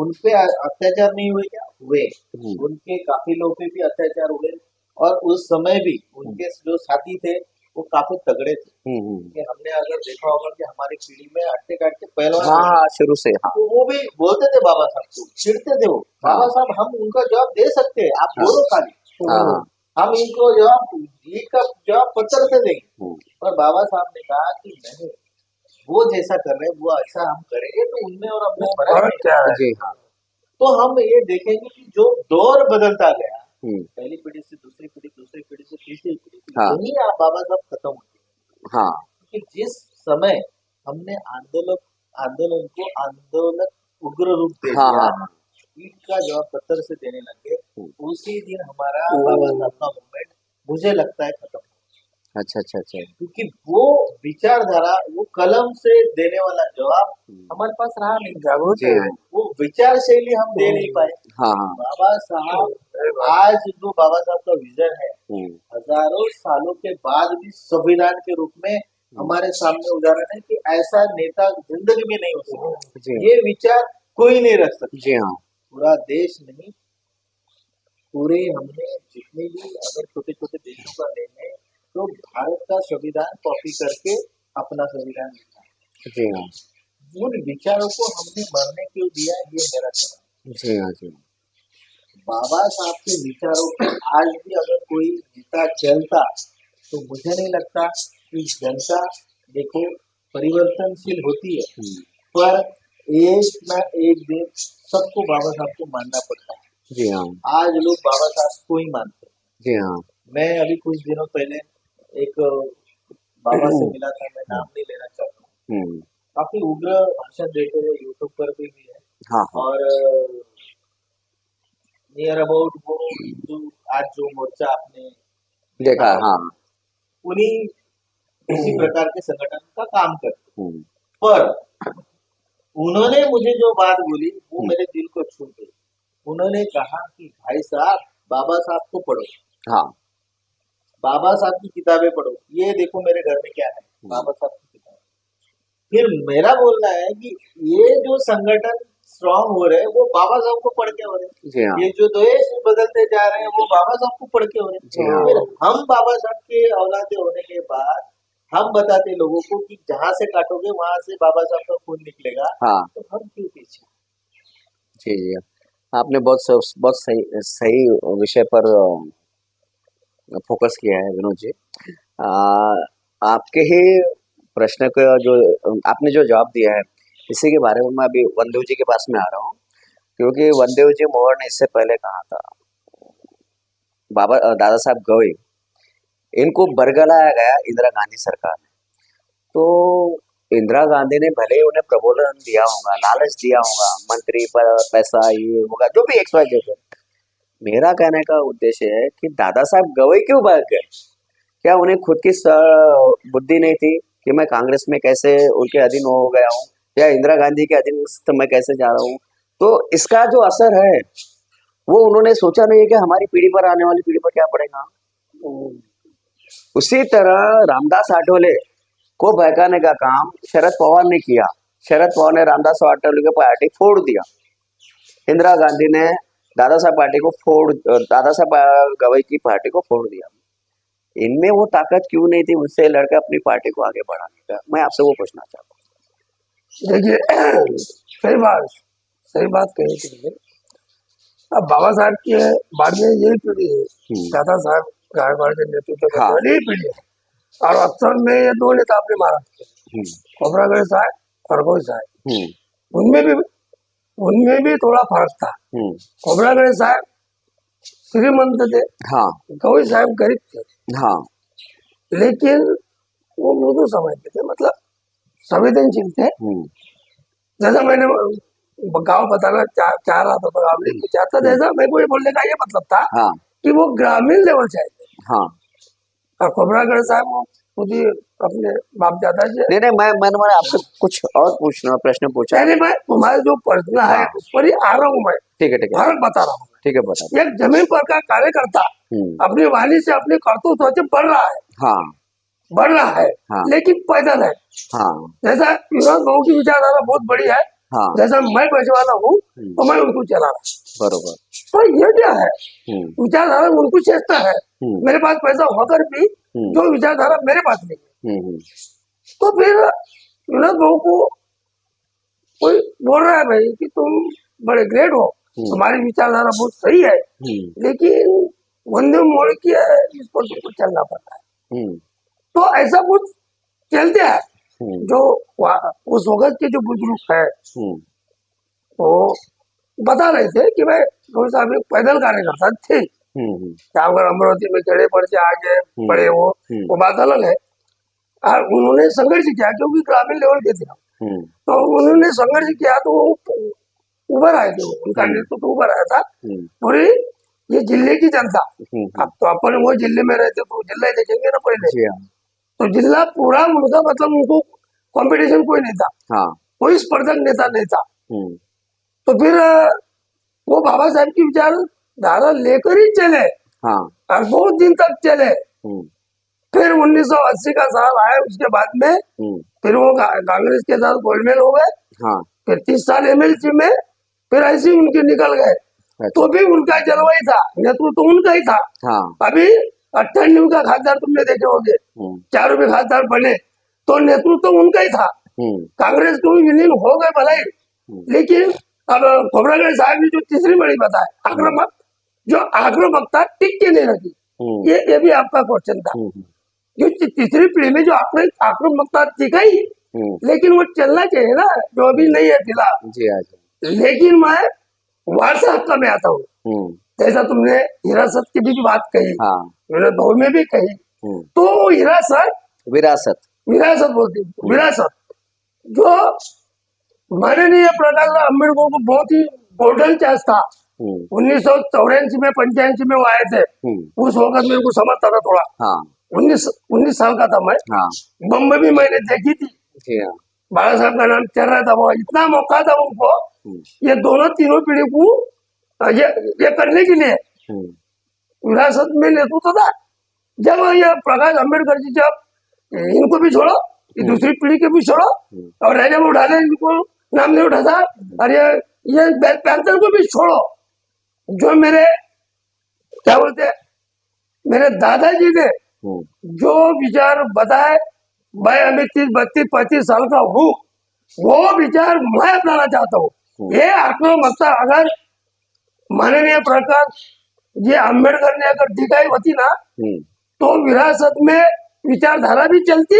उनपे अत्याचार नहीं हुए क्या? हुए। उनके काफी लोगों पे भी अत्याचार हुए, और उस समय भी उनके जो साथी थे वो काफी तगड़े थे। कि हमने अगर देखा होगा कि हमारी पीढ़ी में अट्टे काटते पहलवान, हाँ शुरू से, हाँ तो वो भी बोलते थे बाबा साहब को, चिढ़ते थे वो, बाबा साहब हम उनका जवाब दे सकते हैं, आप बोलो खाली, हाँ हम इनको जवाब जीत का जवाब पत्थर से देंगे। पर बाबा साहब ने कहा कि नहीं, वो जैसा कर रहे हैं वो ऐसा हम करेंगे, तो उनमें और अपने फर्क क्या है? जी हाँ, तो हम ये देखेंगे कि जो दौर बदलता गया, पहली पीढ़ी से दूसरी पीढ़ी, दूसरी पीढ़ी से तीसरी पीढ़ी, हाँ। यही आप बाबा साहब खत्म होते हाँ कि जिस समय हमने आंदोलन को आंदोलन उग्र रूप दे हाँ दिया, हाँ ईट का जवाब पत्थर से देने लगे, उसी दिन हमारा बाबा साहब का मूवमेंट मुझे लगता है खत्म। अच्छा अच्छा अच्छा, क्योंकि वो विचारधारा, वो कलम से देने वाला जवाब हमारे पास रहा नहीं, जागरूक जी है, वो विचार शैली हम दे नहीं पाए। हाँ हाँ बाबा साहब, आज जो बाबा साहब का विजन है, हजारों सालों के बाद भी संविधान के रूप में हमारे सामने उदाहरण है कि ऐसा नेता जिंदगी में नहीं हो सकता, ये विचार कोई नहीं रख सकता। जी हाँ, पूरा देश नहीं, पूरे हमने जितने भी अगर छोटे छोटे देशों का लेंगे, तो भारत का संविधान कॉपी करके अपना संविधान लिखा। जी हाँ, उन विचारों को हमने मरने क्यों दिया, ये मेरा सवाल। जी हाँ जी, बाबा साहब के विचारों को आज भी अगर कोई जीता चलता, तो मुझे नहीं लगता कि जनता, देखो परिवर्तनशील होती है, पर एक ना एक दिन सबको बाबा साहब को मानना पड़ता है। जी हाँ, आज लोग बाबा साहब को ही मानते हैं। जी हाँ, मैं अभी कुछ दिनों पहले एक बाबा से मिला था, मैं नाम नहीं लेना चाहता हूँ, काफी उग्र भाषण देते हैं, यूट्यूब पर भी है। हाँ, और नियर अबाउट वो जो आज जो मोर्चा आपने देखा, हाँ, उन्हीं इसी प्रकार के संगठन का काम करते, पर उन्होंने मुझे जो बात बोली वो मेरे दिल को छू गई। उन्होंने कहा कि भाई साहब, बाबा साहब को पढ़ो, हाँ, बाबा साहब की किताबें पढ़ो, ये देखो मेरे घर में क्या है, बाबा साहब की किताब। फिर मेरा बोलना है कि ये जो संगठन स्ट्रॉन्ग हो रहे हैं वो बाबा साहब को पढ़ के हो रहे हैं, ये जो देश बदलते जा रहे हैं वो बाबा साहब को पढ़ के हो रहे हैं। फिर हम बाबा साहब के औलादे होने के बाद हम बताते लोगों को कि जहाँ से काटोगे वहां से बाबा साहब का खून निकलेगा, हाँ, तो हम क्यों पीछे? जी जी, आपने बहुत सही विषय पर फोकस किया है विनोद जी। आपके ही प्रश्न का जो आपने जो जवाब दिया है, इसी के बारे में मैं अभी वनदेव जी के पास में आ रहा हूँ, क्योंकि वनदेव जी मोहर ने इससे पहले कहा था, बाबा दादा साहब गवई, इनको बरगलाया गया इंदिरा गांधी सरकार ने। तो इंदिरा गांधी ने भले ही उन्हें प्रबोधन दिया होगा, लालच दिया होगा, मंत्री पर पैसा ये होगा, जो भी XYZ है, मेरा कहने का उद्देश्य है कि दादा साहब गवई क्यों भाग गए? क्या उन्हें खुद की बुद्धि नहीं थी कि मैं कांग्रेस में कैसे उनके अधीन हो गया हूँ, या इंदिरा गांधी के अधीन मैं कैसे जा रहा हूँ? तो इसका जो असर है वो उन्होंने सोचा नहीं है कि हमारी पीढ़ी पर, आने वाली पीढ़ी पर क्या पड़ेगा। उसी तरह रामदास आठवले को बहकाने का काम शरद पवार ने किया। शरद पवार ने रामदास आठवले की पार्टी फोड़ दिया, इंदिरा गांधी ने दादा साहब गवई की पार्टी को फोड़ दिया। इनमें वो ताकत क्यों नहीं थी उससे लड़के अपनी पार्टी को आगे बढ़ाने का? मैं आपसे वो पूछना चाहता हूँ। देखिए, सही बात कही तुमने। अब बाबा साहब के बाद में यही पीढ़ी है, दादा साहब गायकवाड़ के नेतृत्व में यही पीढ़ी है, और अक्सर में ये दो नेता अपने महाराष्ट्र के, खोबरागढ़ साहब, खरगोश साहब, उनमें भी थोड़ा फर्क था। खोबरागढ़ साहब श्रीमंत थे, गवई साहब गरीब थे, लेकिन वो मृदु समझते थे, मतलब संवेदनशील थे। जैसा मैंने गाँव बताना चाह रहा था, तो आपने पूछा था, जैसा मेरे को ये बोलने का ये मतलब था कि वो ग्रामीण लेवल से आए थे। और खोबरागढ़ साहब वो खुद ही अपने बाप दादा से। नहीं, मैंने आपसे कुछ और प्रश्न पूछा। नहीं, मैं तुम्हारे जो प्रश्न है उस पर ही आ रहा हूँ मैं। ठीक है, फर्क बता रहा हूँ। ठीक है, बता। एक जमीन पर का कार्यकर्ता अपनी वाणी से अपने करतूत से बढ़ रहा है, लेकिन पैदल है। जैसा विनोद भाऊ की विचारधारा बहुत बड़ी है, जैसा मैं पैसे वाला हूँ तो मैं उनको चला रहा हूँ। बरोबर। तो ये क्या है, विचारधारा उनको चेष्टा है, मेरे पास पैसा होकर भी जो विचारधारा मेरे पास नहीं है। तो फिर विनोद भाऊ को कोई बोल रहा है भाई कि तुम बड़े ग्रेट हो, तुम्हारी विचारधारा बहुत सही है, लेकिन वंदे मोड़ की है, इस पर तुमको चलना पड़ता है। तो ऐसा कुछ चलते हैं। जो उस वक्त के जो बुजुर्ग है तो बता रहे थे कि भाई गौरी साहब एक पैदल कार्यकर्ता थे, अगर अमरावती में चढ़े पड़ से आगे पड़े वो बात अलग है। और उन्होंने संघर्ष किया क्योंकि ग्रामीण लेवल के थे, तो उन्होंने संघर्ष किया तो वो उभर आए थे, उनका नेतृत्व उभर आया था। पूरी ये जिले की जनता, अब तो अपन वो जिले में रहते तो जिला ही देखेंगे ना पहले, तो जिला पूरा उनका मतलब उनको कंपटीशन कोई नहीं था, कोई स्पर्धक नेता नहीं था। तो फिर वो बाबा साहब की विचारधारा लेकर ही चले, और बहुत दिन तक चले। फिर 1980 का साल आया, उसके बाद में फिर वो कांग्रेस के साथ गोलमेल हो गए, फिर 30 साल एमएलसी में फिर ऐसे उनके निकल गए। तो भी उनका जलवा ही था, नेतृत्व तो उनका ही था। अभी 98 का खासदार तुमने देखे होंगे, 4 भी खासदार बने, तो नेतृत्व तो उनका ही था। कांग्रेस को भी विलीन हो गए भलाई, लेकिन अब खोबरागढ़ साहब ने जो तीसरी बड़ी बताया आक्रामकता टिक के नहीं रखी, ये भी आपका क्वेश्चन था। जो तीसरी पीढ़ी में जो आक्रामकता टिकाई, लेकिन वो चलना चाहिए ना, जो अभी नहीं है फिलहाल। लेकिन मैं वारसा हक्का में आता हूँ, जैसा तुमने हिरासत की भी बात कही, विनोद भाऊ में भी कही, तो विरासत बोलती, विरासत जो माननीय प्रकाश अम्बेडकर को बहुत ही गोल्डन चांस था। 1984 में 85 में वो आए थे, उस वक्त मेरे को समझता था थोड़ा, 19 साल का था मैं। बम्बई भी मैंने देखी थी, बाबा साहब का नाम चल रहा था, वो इतना मौका था उनको, ये दोनों तीनों पीढ़ी को ये करने के लिए विरासत में नेतृत्व था। जब ये प्रकाश अम्बेडकर जी जब इनको भी छोड़ो, दूसरी पीढ़ी के भी छोड़ो, और रहने में उठा ले, इनको नाम नहीं उठाता, और ये पैंथर को भी छोड़ो, जो मेरे क्या बोलते हैं मेरे दादाजी ने जो विचार बताए, मैं अभी 30-32-35 साल का हूँ, वो विचार मैं अपनाना चाहता हूँ। ये आत्महत्या अगर माननीय प्रकाश ये अम्बेडकर ने अगर दिखाई होती ना, तो विरासत में विचारधारा भी चलती,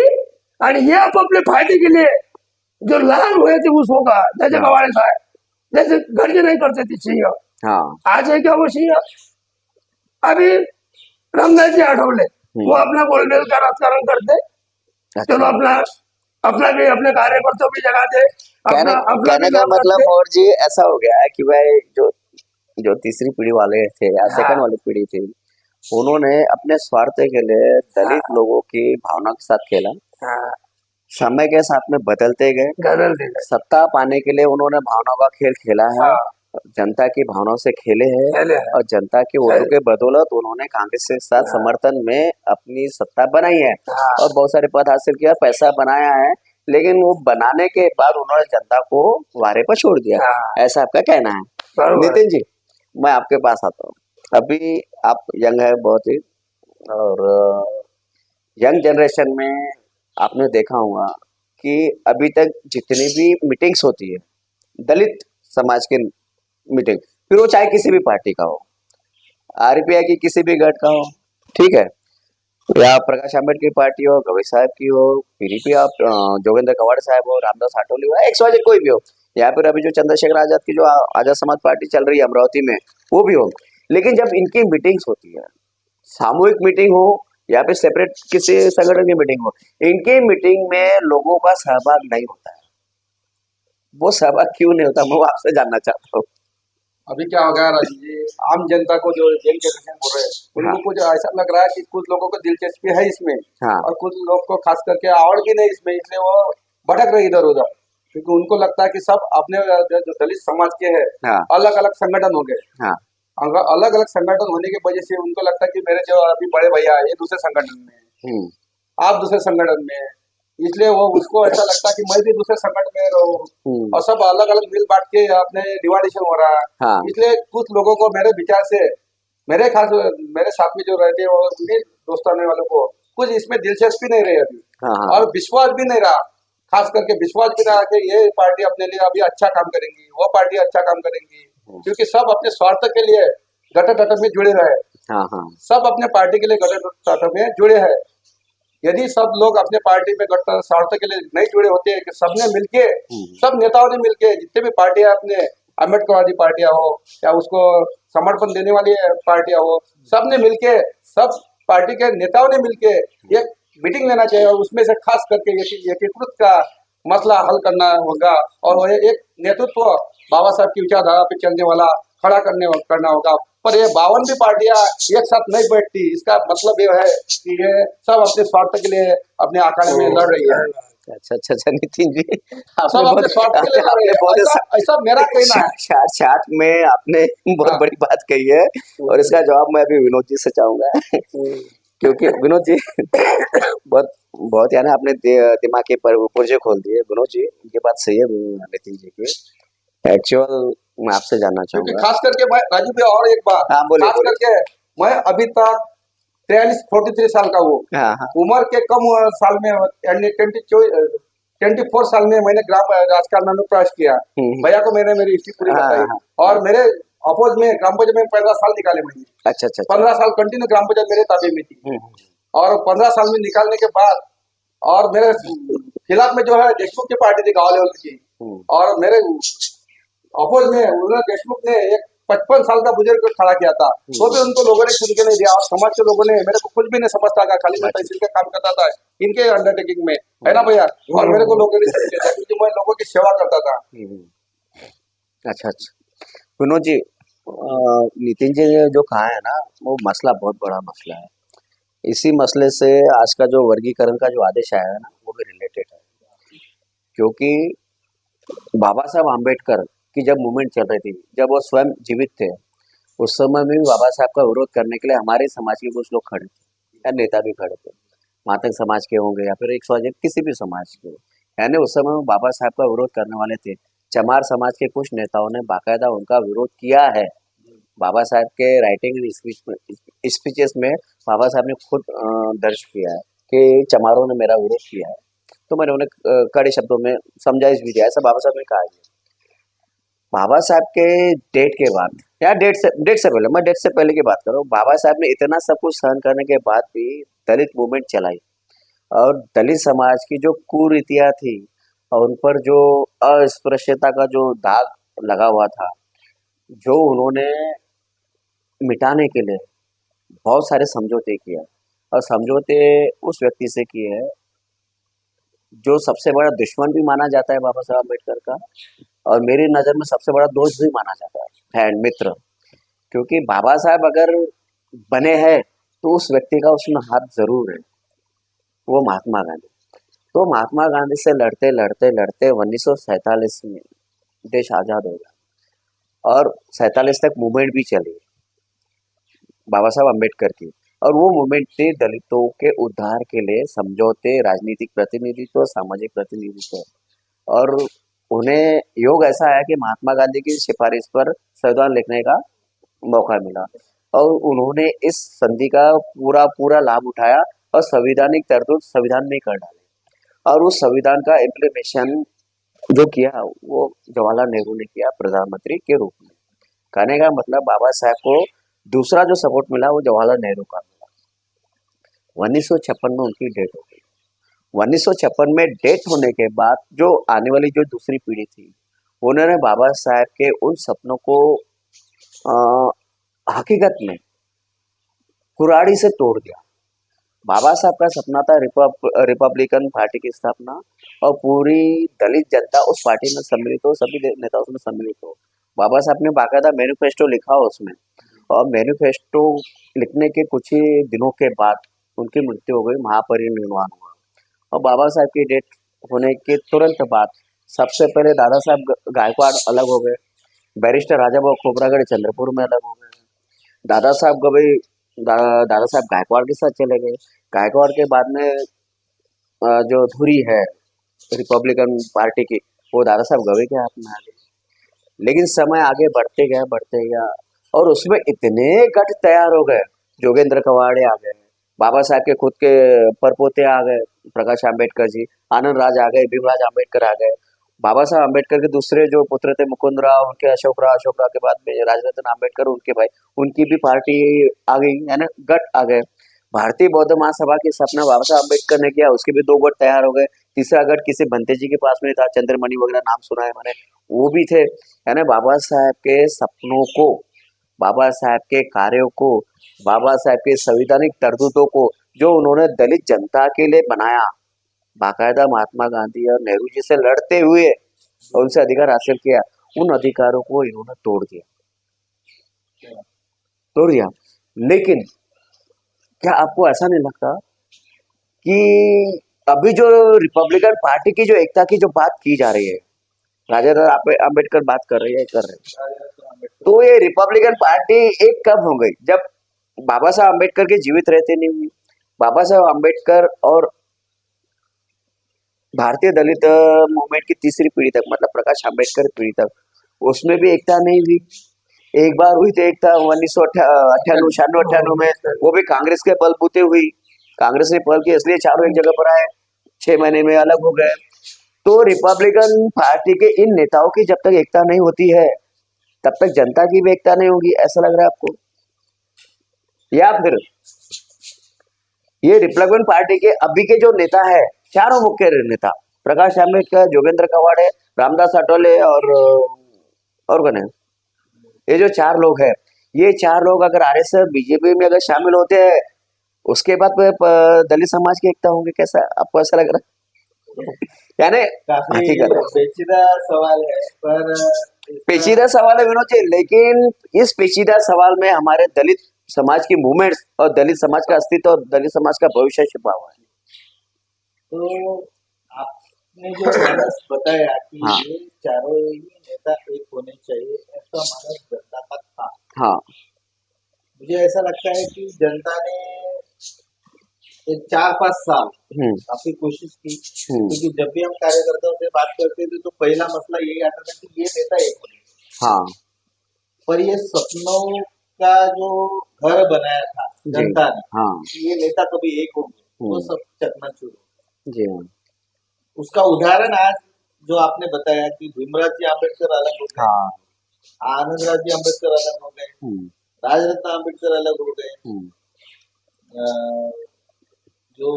और ये अपने फायदे के लिए जो लहर हुए थे उस होगा, जैसे गवाड़े साहब जैसे गर्ज नहीं करते थे सिंह, आज है क्या वो सिंह। अभी रामदास जी आठवले वो अपना गोलमेल का राजकारण करते, चलो अपना भी अपने कार्यकर्ताओं भी जगा दे। कहने का मतलब और जी ऐसा हो गया है कि भाई जो जो तीसरी पीढ़ी वाले थे या हाँ। सेकंड वाली पीढ़ी थी, उन्होंने अपने स्वार्थ के लिए दलित लोगों की भावना के साथ खेला। हाँ, समय के साथ में बदलते गए, गदल दे गए। सत्ता पाने के लिए उन्होंने भावनाओं का खेल खेला है, हाँ, जनता की भावनाओं से खेले हैं खेले हैं। और जनता के वोटों के बदौलत उन्होंने कांग्रेस के साथ हाँ। समर्थन में अपनी सत्ता बनाई है हाँ। और बहुत सारे पद हासिल किया, पैसा बनाया है, लेकिन वो बनाने के बाद उन्होंने जनता को वारे पर छोड़ दिया। हाँ। ऐसा आपका कहना है? बरोबर। नितिन जी, मैं आपके पास आता हूँ। अभी आप यंग है बहुत ही, और यंग जनरेशन में आपने देखा होगा कि अभी तक जितनी भी मीटिंग्स होती है दलित समाज की मीटिंग, फिर वो चाहे किसी भी पार्टी का हो, आरपीआई की किसी भी गढ़ का हो, ठीक है, या प्रकाश आंबेडकर की पार्टी हो, गवई साहब की हो, पीडीपी आप जोगेंद्र कवाड़ साहब हो, रामदास आठवले हो, XYZ कोई भी हो, या फिर अभी जो चंद्रशेखर आजाद की जो आजाद समाज पार्टी चल रही है अमरावती में, वो भी हो। लेकिन जब इनकी मीटिंग्स होती है, सामूहिक मीटिंग हो या फिर सेपरेट किसी संगठन की मीटिंग हो, इनकी मीटिंग में लोगों का सहभाग नहीं होता है। वो सहभाग क्यों नहीं होता, मैं आपसे जानना चाहता हूँ। अभी क्या हो गया राजू जी, आम जनता को जो यंग जनरेशन बोल रहे हैं उनको हाँ। कुछ ऐसा लग रहा है कि कुछ लोगों को दिलचस्पी है इसमें हाँ। और कुछ लोग को खास करके आवड़ भी नहीं इसमें, इसलिए वो भटक रहे इधर उधर, क्योंकि उनको लगता है कि सब अपने जो दलित समाज के हैं हाँ। अलग अलग संगठन हो गए। हाँ। अलग अलग संगठन होने की वजह से उनको लगता है कि मेरे जो अभी बड़े भैया है ये दूसरे संगठन में है, आप दूसरे संगठन में है, इसलिए वो उसको ऐसा लगता है कि मैं भी दूसरे संगठन में रहूं और सब अलग अलग मिल बांट के अपने डिवाइडेशन हो रहा है। हाँ। इसलिए कुछ लोगों को मेरे विचार से मेरे साथ में जो रहते हैं और उन्हीं दोस्ताने वालों को कुछ इसमें दिलचस्पी नहीं रही अभी। हाँ। और विश्वास भी नहीं रहा, खास करके विश्वास भी रहा कि ये पार्टी अपने लिए अभी अच्छा काम करेंगी, वो पार्टी अच्छा काम करेंगी, क्योंकि सब अपने स्वार्थ के लिए गठन में जुड़े रहे। हाँ। हाँ। सब अपने पार्टी के लिए गठन में जुड़े हैं। यदि सब लोग अपने पार्टी में गठन स्वार्थ के लिए नहीं जुड़े होते कि सबने मिलके, सब नेताओं ने मिलके, जितने भी पार्टियां अपने अम्बेडकरवादी पार्टियां हो या उसको समर्थन देने वाली पार्टियां हो, सबने मिलके, सब पार्टी के नेताओं ने मिलके एक मीटिंग लेना चाहिए और उसमें से खास करके एकीकृत का मसला हल करना होगा और वह एक नेतृत्व बाबा साहब की विचारधारा पे चलने वाला खड़ा करना होगा। पर ये 52 भी पार्टियां एक साथ नहीं बैठती, इसका मतलब ये है कि ये सब अपने स्वार्थ के लिए अपने अखाड़े में लड़ रही है। अच्छा नितिन जी, सब अपने स्वार्थ के लिए लड़ रही है, ऐसा मेरा कहना है। शार्ट में आपने बहुत बड़ी बात कही है और इसका जवाब मैं अभी विनोद जी से चाहूंगा, क्योंकि विनोद जी बहुत यानी आपने दिमाग के पुर्जे खोल दिए। विनोद जी ये बात सही है नितिन जी की, एक्चुअल मैं आपसे जानना चाहूंगा खास करके मैं राजू भाई और एक बात, हाँ, बोलिए, खास करके मैं अभी तक 43 साल का हूँ। हाँ। उम्र के कम साल में 24 साल में मैंने ग्राम राजकारण में प्रवेश किया। भैया को मैंने मेरी हिस्ट्री पूरी बताई और मेरे अपोज में ग्राम पंचायत में 15 साल निकाले मैंने। अच्छा। 15 साल कंटिन्यू ग्राम पंचायत मेरे ताबे में थी और 15 साल में निकालने के बाद और मेरे खिलाफ में जो है देशमुख की पार्टी थी गाँव लेवल की, और मेरे अपोज में उन्होंने देशमुख ने एक 55 साल का बुजुर्ग को खड़ा किया था, तो भी उनको लोगों ने चुन के नहीं दिया और समाज के लोगों ने मेरे को कुछ भी नहीं समझता था, खाली मैं तहसील का काम करता था इनके अंडरटेकिंग में, है ना भैया, और मेरे को लोगों ने चुन दिया क्योंकि मैं लोगों की सेवा करता था। अच्छा विनोद जी, नितिन जी ने जो कहा है ना वो मसला बहुत बड़ा मसला है। इसी मसले से आज का जो वर्गीकरण का जो आदेश आया है ना वो भी रिलेटेड है, क्योंकि बाबा साहब आम्बेडकर की जब मूवमेंट चल रही थी, जब वो स्वयं जीवित थे, उस समय में भी बाबा साहब का विरोध करने के लिए हमारे समाज के कुछ लोग खड़े थे या नेता भी खड़े थे, मातंग समाज के होंगे या फिर 100 किसी भी समाज के, यानी उस समय में बाबा साहब का विरोध करने वाले थे। चमार समाज के कुछ नेताओं ने बाकायदा उनका विरोध किया है। बाबा साहब के राइटिंग एंड स्पीचेस में बाबा साहब ने खुद दर्ज किया है कि चमारों ने मेरा विरोध किया है, तो मैंने उन्हें कड़े शब्दों में समझाइश भी दिया, ऐसा बाबा साहब ने कहा है। बाबा साहब के डेट के बाद या डेट से पहले, मैं डेट से पहले की बात करूँ, बाबा साहब ने इतना सब कुछ सहन करने के बाद भी दलित मूवमेंट चलाई और दलित समाज की जो कुरीतियाँ थी और उन पर जो अस्पृश्यता का जो दाग लगा हुआ था, जो उन्होंने मिटाने के लिए बहुत सारे समझौते किए और समझौते उस व्यक्ति से किए हैं जो सबसे बड़ा दुश्मन भी माना जाता है बाबा साहब अम्बेडकर का, और मेरी नज़र में सबसे बड़ा दोस्त भी माना जाता है, फ्रेंड, मित्र। क्योंकि बाबा साहब अगर बने हैं तो उस व्यक्ति का उसमें हाथ जरूर है, वो महात्मा गांधी। तो महात्मा गांधी से लड़ते लड़ते लड़ते 1947 में देश आजाद हो गया और 47 तक मूवमेंट भी चली बाबा साहब अम्बेडकर की। और वो मूवमेंट थी दलितों के उद्धार के लिए, समझौते, राजनीतिक प्रतिनिधित्व, सामाजिक प्रतिनिधित्व। और उन्हें योग ऐसा आया कि महात्मा गांधी की सिफारिश पर संविधान लिखने का मौका मिला और उन्होंने इस संधि का पूरा पूरा लाभ उठाया और संविधानिक तरतूद संविधान में कर डाले। और उस संविधान का इम्प्लीमेशन जो किया वो जवाहरलाल नेहरू ने किया प्रधानमंत्री के रूप में। कहने का मतलब बाबा साहब को दूसरा जो सपोर्ट मिला वो जवाहरलाल नेहरू का मिला। 1956 में उनकी डेथ हो गई। 1956 में डेथ होने के बाद जो आने वाली जो दूसरी पीढ़ी थी उन्होंने बाबा साहब के उन सपनों को हकीकत में कुराड़ी से तोड़ दिया। बाबा साहब का सपना था रिपब्लिकन पार्टी की स्थापना और पूरी दलित जनता उस पार्टी में सम्मिलित हो, सभी नेता उसमें सम्मिलित हो। बाबा साहब ने बाकायदा मैनिफेस्टो लिखा उसमें और मैनिफेस्टो लिखने के कुछ ही दिनों के बाद उनकी मृत्यु हो गई, महापरिनिर्वाण हुआ। और बाबा साहब की डेथ होने के तुरंत बाद सबसे पहले दादा साहब गायकवाड़ अलग हो गए, बैरिस्टर राजा भाऊ खोबरागढ़ चंद्रपुर में अलग हो गए, दादा साहब गायकवाड़ के साथ चले गए। गायकवाड़ के बाद में जो धुरी है रिपब्लिकन पार्टी की वो दादा साहब गवे के हाथ में आ गई। लेकिन समय आगे बढ़ते गया और उसमें इतने गठ तैयार हो गए, जोगेंद्र कवाड़े आ गए, बाबा साहब के खुद के परपोते आ गए, प्रकाश आंबेडकर जी, आनंद राज आ गए, भीमराज आंबेडकर आ गए। बाबा साहब आंबेडकर के दूसरे जो पुत्र थे मुकुंदराव, उनके अशोक राव के बाद में राजरत्न आंबेडकर, उनके भाई, उनकी भी पार्टी आ गई, यानी गठ आ गए। भारतीय बौद्ध महासभा के सपना बाबा साहब आंबेडकर ने किया, उसके भी 2 गठ तैयार हो गए। तीसरा गठ किसी भंते जी के पास में था, चंद्रमणि वगैरह नाम सुना है मैंने, वो भी थे। यानी बाबा साहब के सपनों को, बाबा साहब के कार्यों को, बाबा साहब के संवैधानिक तरतूतों को जो उन्होंने दलित जनता के लिए बनाया, बाकायदा महात्मा गांधी और नेहरू जी से लड़ते हुए और उनसे अधिकार हासिल किया, उन अधिकारों को इन्होंने तोड़ दिया। लेकिन क्या आपको ऐसा नहीं लगता कि अभी जो रिपब्लिकन पार्टी की जो एकता की जो बात की जा रही है, राजा आंबेडकर बात कर रहे हैं, तो ये रिपब्लिकन पार्टी एक कब हो गई? जब बाबा साहब आंबेडकर के जीवित रहते नहीं हुई। बाबा साहब आंबेडकर और भारतीय दलित मूवमेंट की तीसरी पीढ़ी तक, मतलब प्रकाश आंबेडकर पीढ़ी तक, उसमें भी एकता नहीं हुई। एक बार हुई थी एकता 1998 में, वो भी कांग्रेस के बलबूते हुई। कांग्रेस ने पहल की, इसलिए चारों एक जगह पर आए, 6 महीने में अलग हो गए। तो रिपब्लिकन पार्टी के इन नेताओं की जब तक एकता नहीं होती है तब तक जनता की भी एकता नहीं होगी, ऐसा लग रहा है आपको? या फिर ये रिपब्लिकन पार्टी के अभी के जो नेता है, चारों मुख्य नेता, प्रकाश आंबेडकर, जोगेंद्र कवाड़े, रामदास अठवले और कौन है, ये जो 4 लोग हैं, ये 4 लोग अगर आरएसएस बीजेपी में अगर शामिल होते हैं, उसके बाद दलित समाज की एकता होंगी? कैसा आपको ऐसा लग रहा है? यानी काफी पेचीदा सवाल है, पर पेचीदा सवाल है विनोद जी, लेकिन इस पेचीदा सवाल में हमारे दलित समाज की मूवमेंट्स और दलित समाज का अस्तित्व और दलित समाज का भविष्य छिपा हुआ है। तो आपने जो मानस बताया कि हाँ। ये चारों ही नेता एक होने चाहिए, ऐसा मानस जनता का था। हाँ, मुझे ऐसा लगता है कि जनता ने 4-5 साल काफी कोशिश की, क्योंकि जब भी हम कार्यकर्ताओं से बात करते थे तो पहला मसला यही आता था कि ये नेता एक होने चाहिए। हाँ, पर ये सपनों का जो घर बनाया था जनता ने, हाँ, ये नेता कभी एक होंगे, वो सब चकनाचूर हो। जी हाँ, उसका उदाहरण आज जो आपने बताया कि भीमराव जी आंबेडकर अलग हो गए, हाँ, आनंद राज जी आंबेडकर अलग हो गए, राजरत्न आंबेडकर अलग हो गए, जो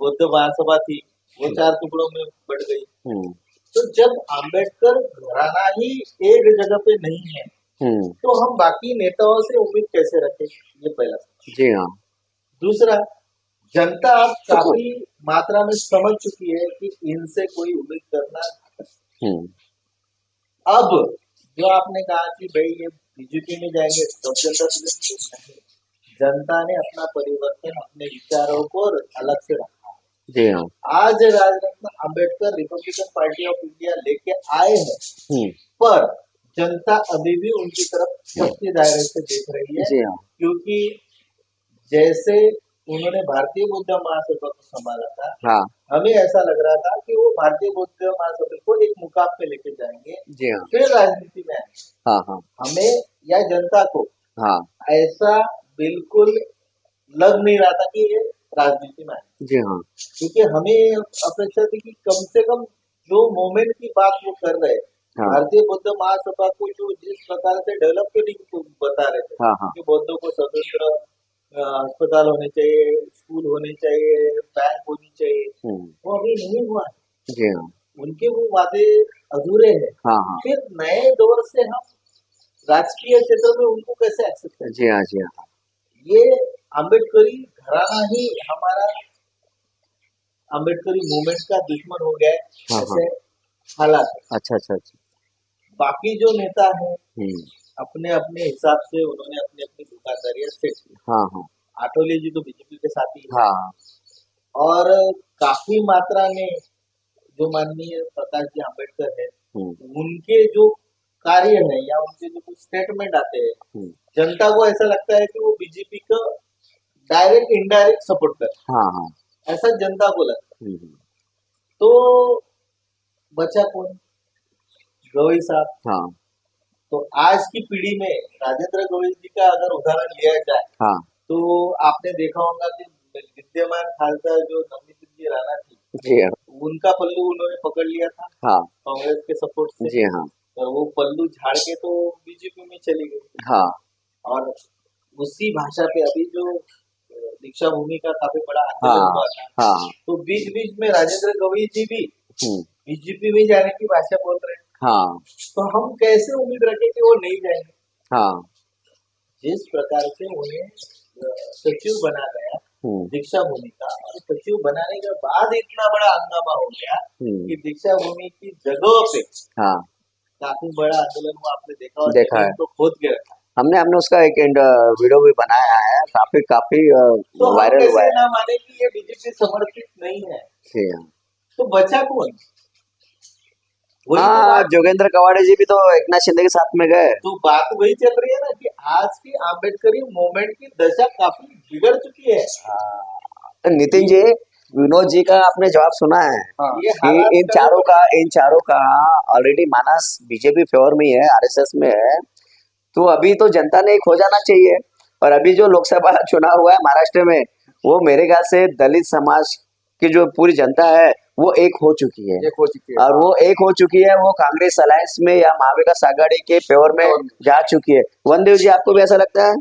बौद्ध महासभा थी वो 4 टुकड़ों में बढ़ गई। तो जब आंबेडकर घराना ही एक जगह पे नहीं है, तो हम बाकी नेताओं से उम्मीद कैसे रखें? ये पहला। जी हाँ। दूसरा, जनता अब काफी मात्रा में समझ चुकी है कि इनसे कोई उम्मीद करना। अब जो आपने कहा कि भाई ये बीजेपी में जाएंगे तो जनता नहीं, जनता ने अपना परिवर्तन अपने विचारों को अलग से रखा। जी हाँ। आज Rajratna Ambedkar Republican party of India लेके आए हैं, पर जनता अभी भी उनकी तरफ सख्ती दायरे से देख रही है। जी हाँ। क्योंकि जैसे उन्होंने भारतीय बौद्ध महासभा को संभाला था, हाँ। हमें ऐसा लग रहा था कि वो भारतीय बौद्ध महासभा को एक मुकाम पे लेके जाएंगे, जी हाँ। फिर राजनीति में आएंगे। हाँ हाँ। हमें या जनता को हाँ ऐसा बिल्कुल लग नहीं रहा था कि ये राजनीति में आए। जी हाँ। क्योंकि हमें अपेक्षा थी कि कम से कम जो मोमेंट की बात वो कर रहे हैं, हाँ। भारतीय बौद्ध महासभा को जो जिस प्रकार से डेवलप करने की बता रहे थे, हाँ हाँ। कि बौद्धों को स्वतंत्र अस्पताल होने चाहिए, स्कूल होने चाहिए, बैंक होनी चाहिए, वो अभी नहीं हुआ है। जी हाँ। उनके वो वादे अधूरे हैं। हाँ हाँ। फिर नए दौर से हम राजकीय क्षेत्र में उनको कैसे एक्सेप्ट करें? जी हाँ। जी हाँ। ये अम्बेडकरी घराना ही हमारा अम्बेडकरी मूवमेंट का दुश्मन हो गया है, हाँ, ऐसे हालात है। अच्छा अच्छा अच्छा। बाकी जो नेता है अपने अपने हिसाब से उन्होंने अपनी अपनी दुकानदारियां सेट की। हाँ हाँ। आठवले जी तो बीजेपी के साथ ही है। हाँ। और काफी मात्रा में जो माननीय प्रकाश जी आम्बेडकर है, उनके जो कार्य है या उनके जो कुछ स्टेटमेंट आते हैं, जनता को ऐसा लगता है कि वो बीजेपी का डायरेक्ट इनडायरेक्ट सपोर्ट कर। हाँ हाँ। ऐसा जनता को लगता है। तो बचा कौन? गवई साहब। हाँ। तो आज की पीढ़ी में राजेंद्र गवई जी का अगर उदाहरण लिया जाए, हाँ। तो आपने देखा होगा कि विद्यमान खासदार जो नवनीत जी राणा थी, जी हाँ। उनका पल्लू उन्होंने पकड़ लिया था। हाँ। कांग्रेस के सपोर्ट से। जी हाँ। और वो पल्लू झाड़ के तो बीजेपी में चली गई। हाँ। और उसी भाषा पे अभी जो दीक्षा भूमि का काफी बड़ा आंदोलन हुआ था, हाँ। तो बीच बीच में राजेंद्र गवई जी भी बीजेपी में जाने की भाषा बोल रहे हैं। हाँ। तो हम कैसे उम्मीद रखें कि वो नहीं जाएंगे? हाँ। जिस प्रकार से उन्हें सचिव बना गया दीक्षा भूमि का, और सचिव बनाने के बाद इतना बड़ा हंगामा हो गया कि दीक्षा भूमि की जगहों पे काफी बड़ा आंदोलन हुआ। आपने देखा है, तो खोद के रखा। हमने उसका एक वीडियो भी बनाया है, काफी तो वायरल हुआ है। ना माने कि ये बीजेपी समर्थित नहीं है, तो बचा कौन? हाँ, जोगेंद्र कवाड़े जी भी तो एकनाथ शिंदे के साथ में गए। तो बात वही चल रही है ना कि आज की आम्बेडकरी मूवमेंट की दशा काफी बिगड़ चुकी है। तो नितिन जी, विनोद जी का आपने जवाब सुना है कि इन चारों का ऑलरेडी मानस बीजेपी फेवर में है, आरएसएस में है। तो अभी तो जनता ने एक हो जाना चाहिए। और अभी जो लोकसभा चुनाव हुआ है महाराष्ट्र में, वो मेरे ख्याल से दलित समाज की जो पूरी जनता है वो एक हो चुकी है। और वो एक हो चुकी है, वो कांग्रेस अलायंस में या महाविकास आघाड़ी के फेवर में जा चुकी है। वनदेव जी, आपको भी ऐसा लगता है?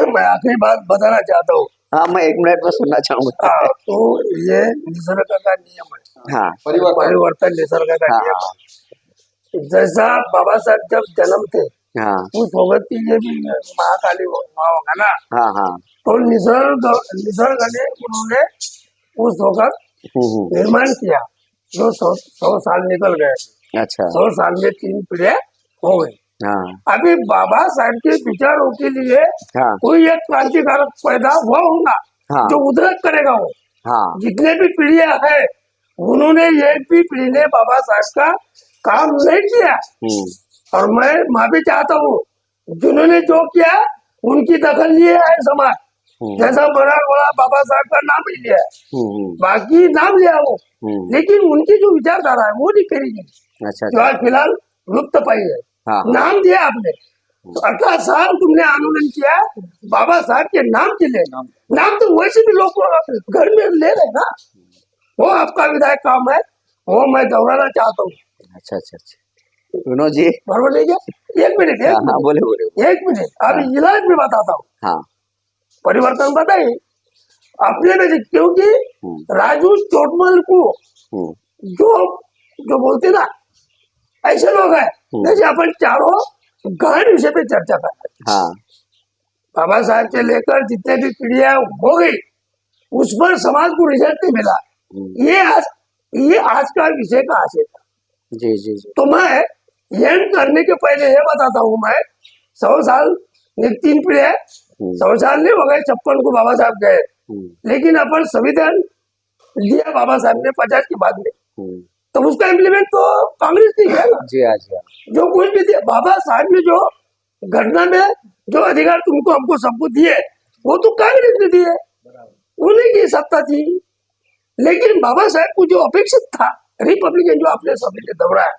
मैं आखिरी बात बताना चाहता हूँ। हाँ, मैं 1 मिनट में सुनना चाहूंगा। तो ये निसर्ग का नियम है। हाँ, परिवर्तन निसर्ग का नियम है। जैसा बाबा साहब जब जन्म थे, उस वक्त की ये भी महाकाली होगा ना। हाँ हाँ। तो निसर्ग ने उन्होंने उस वक्त निर्माण किया, जो 100 साल निकल गए। अच्छा। 100 साल में 3 पीढ़ियां हो गई। अभी बाबा साहब के विचारों के लिए कोई एक क्रांतिकारक पैदा हुआ होगा जो उद्रेक करेगा। वो जितने भी पीढ़ियां है, उन्होंने एक भी पीढ़ी ने बाबा साहब का काम नहीं किया। और मैं माफी चाहता हूँ, जिन्होंने जो किया उनकी दखल लिए है समाज। जैसा बड़ा बाबा साहब का नाम ही लिया, बाकी नाम लिया वो, लेकिन उनकी जो विचारधारा है वो नहीं करेगी। जो आज फिलहाल लुप्त पाई है। नाम दिया आपने, तो 18 साल तुमने आंदोलन किया बाबा साहब के नाम के लिए। नाम तो वैसे भी लोग घर में ले रहे ना, वो आपका विधायक काम है, वो मैं दोहराना चाहता हूँ। अच्छा अच्छा अच्छा, विनोद जी बराबर नहीं क्या? 1 मिनट, बोले 1 मिनट, अभी इलाज भी बताता हूँ। हाँ, परिवर्तन बताइए अपने में, क्योंकि राजू चोटमल को जो बोलते ना, ऐसे लोग हैं जैसे अपन चारों गहन विषय पे चर्चा कर रहे हैं। बाबा साहब से लेकर जितने भी पीढ़ियां हो गई, उस पर समाज को रिजल्ट नहीं मिला। ये आज का विषय का आशय था। जी जी जी। तो मैं एंड करने के पहले ये बताता हूँ मैं, 100 साल 3 पीढ़ियां, 100 साल नहीं हो गए 56 को बाबा साहब गए, लेकिन अपन संविधान दिया बाबा साहब ने 50 के बाद में, तो उसका इम्प्लीमेंट तो कांग्रेस ने किया ना। जी हाँ, जी हाँ। जो कुछ भी दिया बाबा साहब ने, जो घटना में जो अधिकार तुमको हमको सबको दिए, वो तो कांग्रेस ने दिए, उन्हीं की सत्ता थी। लेकिन बाबा साहब को जो अपेक्षित था, रिपब्लिकन जो अपने सभी ने दौड़ाया,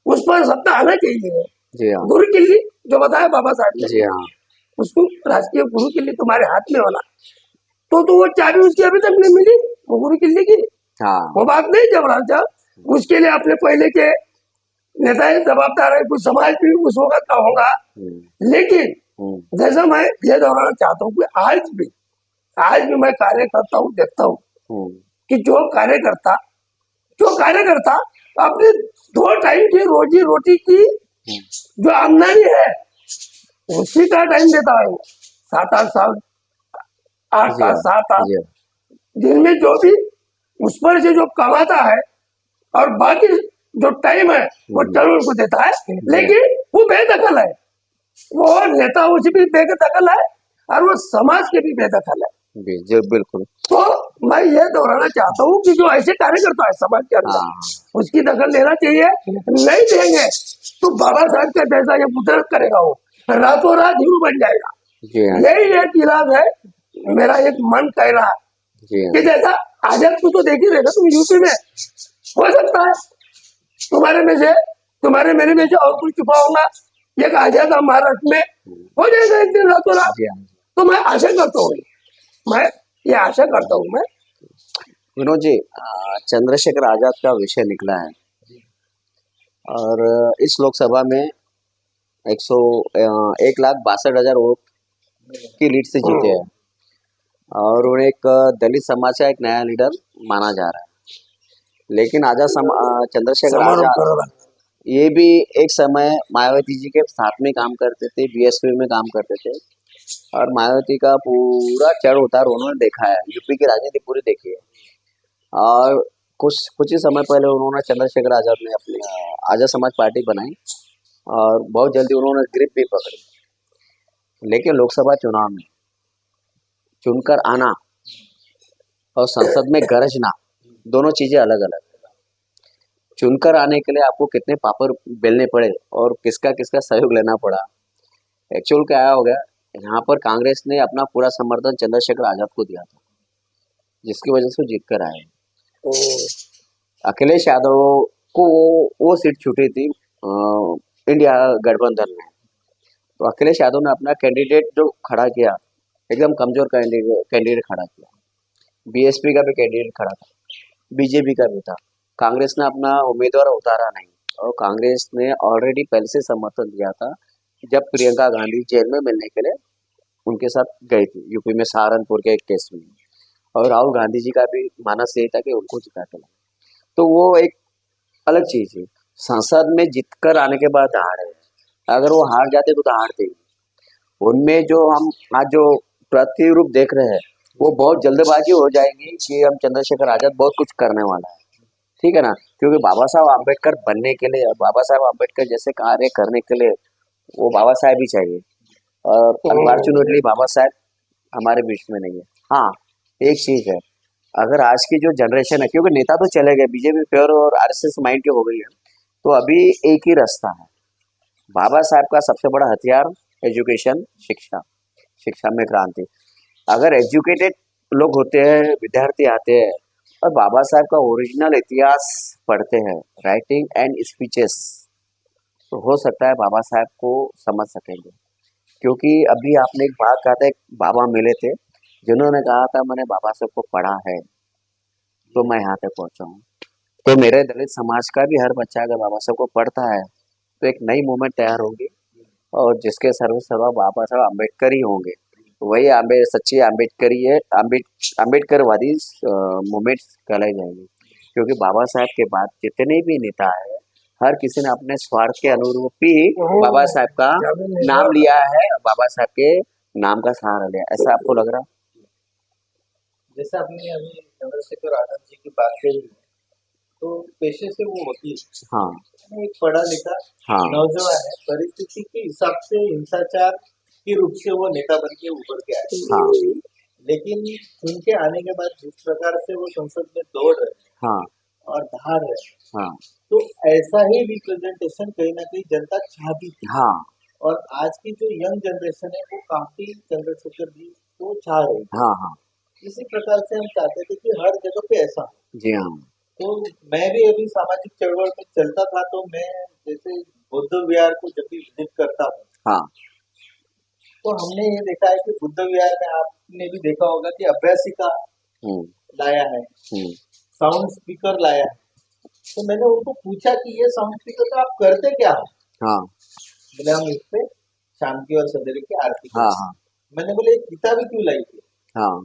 उस पर सत्ता आना चाहिए। जी हाँ, गुरु किल्ली जो बताया बाबा साहब ने, जी हाँ, उसको राजकीय गुरु किल्ली तुम्हारे हाथ में होना, तो वो चाबी उसकी अभी तक नहीं मिली, वो गुरु किल्ली की। हाँ, वो बात नहीं जबरान साहब, उसके लिए अपने पहले के नेता जवाबदार है, कुछ समाज भी उस वक्त का होगा। लेकिन जैसा मैं ये दोहराना चाहता हूँ कि आज भी मैं कार्य करता हूँ, देखता हूँ कि जो कार्यकर्ता अपने 2 टाइम की रोजी रोटी की जो आमदनी है उसी का टाइम देता है, 7-8 साल, 8 जी हाँ, साल 7 साल जी हाँ, दिन में जो भी उस पर से जो कमाता है, और बाकी जो टाइम है वो जरूर को देता है, लेकिन वो बेदखल है, वो नेताओं से भी बेदखल है और वो समाज के भी बेदखल है। जी बिल्कुल। तो मैं ये दोहराना चाहता हूँ कि जो ऐसे कार्यकर्ता है समाज के अंदर, हाँ, उसकी दखल लेना चाहिए। नहीं देंगे तो बाबा साहब का जैसा ये मुद्रक करेगा, वो रातों रात हीरो बन जाएगा। जी हाँ, यही एक इलाज है, मेरा एक मन कह रहा है जी कि हाँ, जैसा आजाद को तो देख ही रहेगा, तुम यूपी में हो सकता है तुम्हारे मेरे में से और कोई छुपा होगा, एक आजाद महाराष्ट्र में हो जाएगा एक दिन रातों रात। जी हाँ। तो मैं आशा करता हूँ, मैं ये आशा करता हूँ मैं। विनोद जी, चंद्रशेखर आजाद का विषय निकला है और इस लोकसभा में 1,62,000 वोट की लीड से जीते हैं और उन्हें एक दलित समाज का एक नया लीडर माना जा रहा है। लेकिन चंद्रशेखर आजाद ये भी एक समय मायावती जी के साथ में काम करते थे, बीएसपी में काम करते थे और मायावती का पूरा चढ़ उतार उन्होंने देखा है, यूपी की राजनीति पूरी देखी है। और कुछ ही समय पहले उन्होंने चंद्रशेखर आजाद ने अपनी आजाद समाज पार्टी बनाई और बहुत जल्दी उन्होंने ग्रिप भी पकड़ी। लेकिन लोकसभा चुनाव में चुनकर आना और संसद में गरजना, दोनों चीजें अलग अलग। चुनकर आने के लिए आपको कितने पापड़ बेलने पड़े और किसका किसका सहयोग लेना पड़ा। एक्चुअल क्या हो गया, यहाँ पर कांग्रेस ने अपना पूरा समर्थन चंद्रशेखर आजाद को दिया था, जिसकी वजह से जीत कर आए। अखिलेश यादव को वो सीट छूटी थी इंडिया गठबंधन में, तो अखिलेश यादव ने अपना कैंडिडेट जो खड़ा किया, एकदम कमजोर कैंडिडेट खड़ा किया। बीएसपी का भी कैंडिडेट खड़ा था, बीजेपी का भी था। कांग्रेस ने अपना उम्मीदवार उतारा नहीं और कांग्रेस ने ऑलरेडी पहले से समर्थन दिया था जब प्रियंका गांधी जेल में मिलने के लिए उनके साथ गई थी यूपी में सहारनपुर के एक केस में, और राहुल गांधी जी का भी मानस यही था कि उनको जिता के लाए। तो वो एक अलग चीज है। संसद में जीत कर आने के बाद हारे, अगर वो हार जाते तो हारते ही। उनमें जो हम आज जो प्रतिरूप देख रहे हैं वो बहुत जल्दबाजी हो जाएगी कि हम चंद्रशेखर आजाद बहुत कुछ करने वाला है, ठीक है ना, क्योंकि बाबा साहब आम्बेडकर बनने के लिए, बाबा साहब आम्बेडकर जैसे कार्य करने के लिए वो बाबा साहब ही चाहिए और अनफॉर्चुनेटली बाबा साहब हमारे बीच में नहीं है। हाँ, एक चीज है, अगर आज की जो जनरेशन है, क्योंकि नेता तो चले गए, बीजेपी प्योर और आरएसएस माइंड के हो गई है, तो अभी एक ही रास्ता है। बाबा साहब का सबसे बड़ा हथियार एजुकेशन, शिक्षा में क्रांति। अगर एजुकेटेड लोग होते हैं, विद्यार्थी आते हैं और बाबा साहब का ओरिजिनल इतिहास पढ़ते हैं, राइटिंग एंड स्पीचेस, तो हो सकता है बाबा साहब को समझ सकेंगे। क्योंकि अभी आपने एक बात कहा था, एक बाबा मिले थे जिन्होंने कहा था मैंने बाबा साहब को पढ़ा है तो मैं यहाँ तक पहुँचा हूँ। तो मेरे दलित समाज का भी हर बच्चा अगर बाबा साहब को पढ़ता है तो एक नई मूवमेंट तैयार होगी और जिसके सर्वसर्वा बाबा साहब अम्बेडकर ही होंगे। वही सच्ची अम्बेडकरी है, अम्बेडकरवादी मूवमेंट कहलाई जाएगी। क्योंकि बाबा साहब के बाद जितने भी नेता है, हर किसी ने अपने स्वार्थ के अनुरूप ही बाबा साहब का नाम लिया है, बाबा साहब के नाम का सहारा लिया। ऐसा आपको लग रहा? जैसे आपने अभी चंद्रशेखर आजाद जी की बात करी, तो पेशे से वो वकील, हाँ, में एक पढ़ा लिखा हाँ नौजवान है, परिस्थिति के हिसाब से हिंसाचार के रूप से वो नेता बन के उभर के आए, हाँ लेकिन उनके आने के बाद जिस प्रकार से वो संसद में दौड़ रहे हैं हाँ और धार रहे हैं, हाँ तो ऐसा ही रिप्रेजेंटेशन कहीं ना कहीं जनता चाहती थी। हाँ और आज की जो यंग जनरेशन है वो काफी चंद्रशेखर जी को चाह रही है। हाँ हाँ इसी प्रकार से हम चाहते थे कि हर जगह पे ऐसा हो। जी हाँ तो मैं भी अभी सामाजिक चळवळ में चलता था, तो मैं जैसे बुद्ध विहार को जब भी विजिट करता हूँ, हाँ तो हमने ये देखा है कि बुद्ध विहार में आपने भी देखा होगा कि अभ्यासिका लाया है, साउंड स्पीकर लाया है। तो मैंने उनको पूछा कि ये साउंड स्पीकर तो आप करते क्या हो? हाँ बोले हम इस पे शाम की और सवेरे की आरती हाँ करते हैं। मैंने बोले एक किताब क्यों लाई थी? हाँ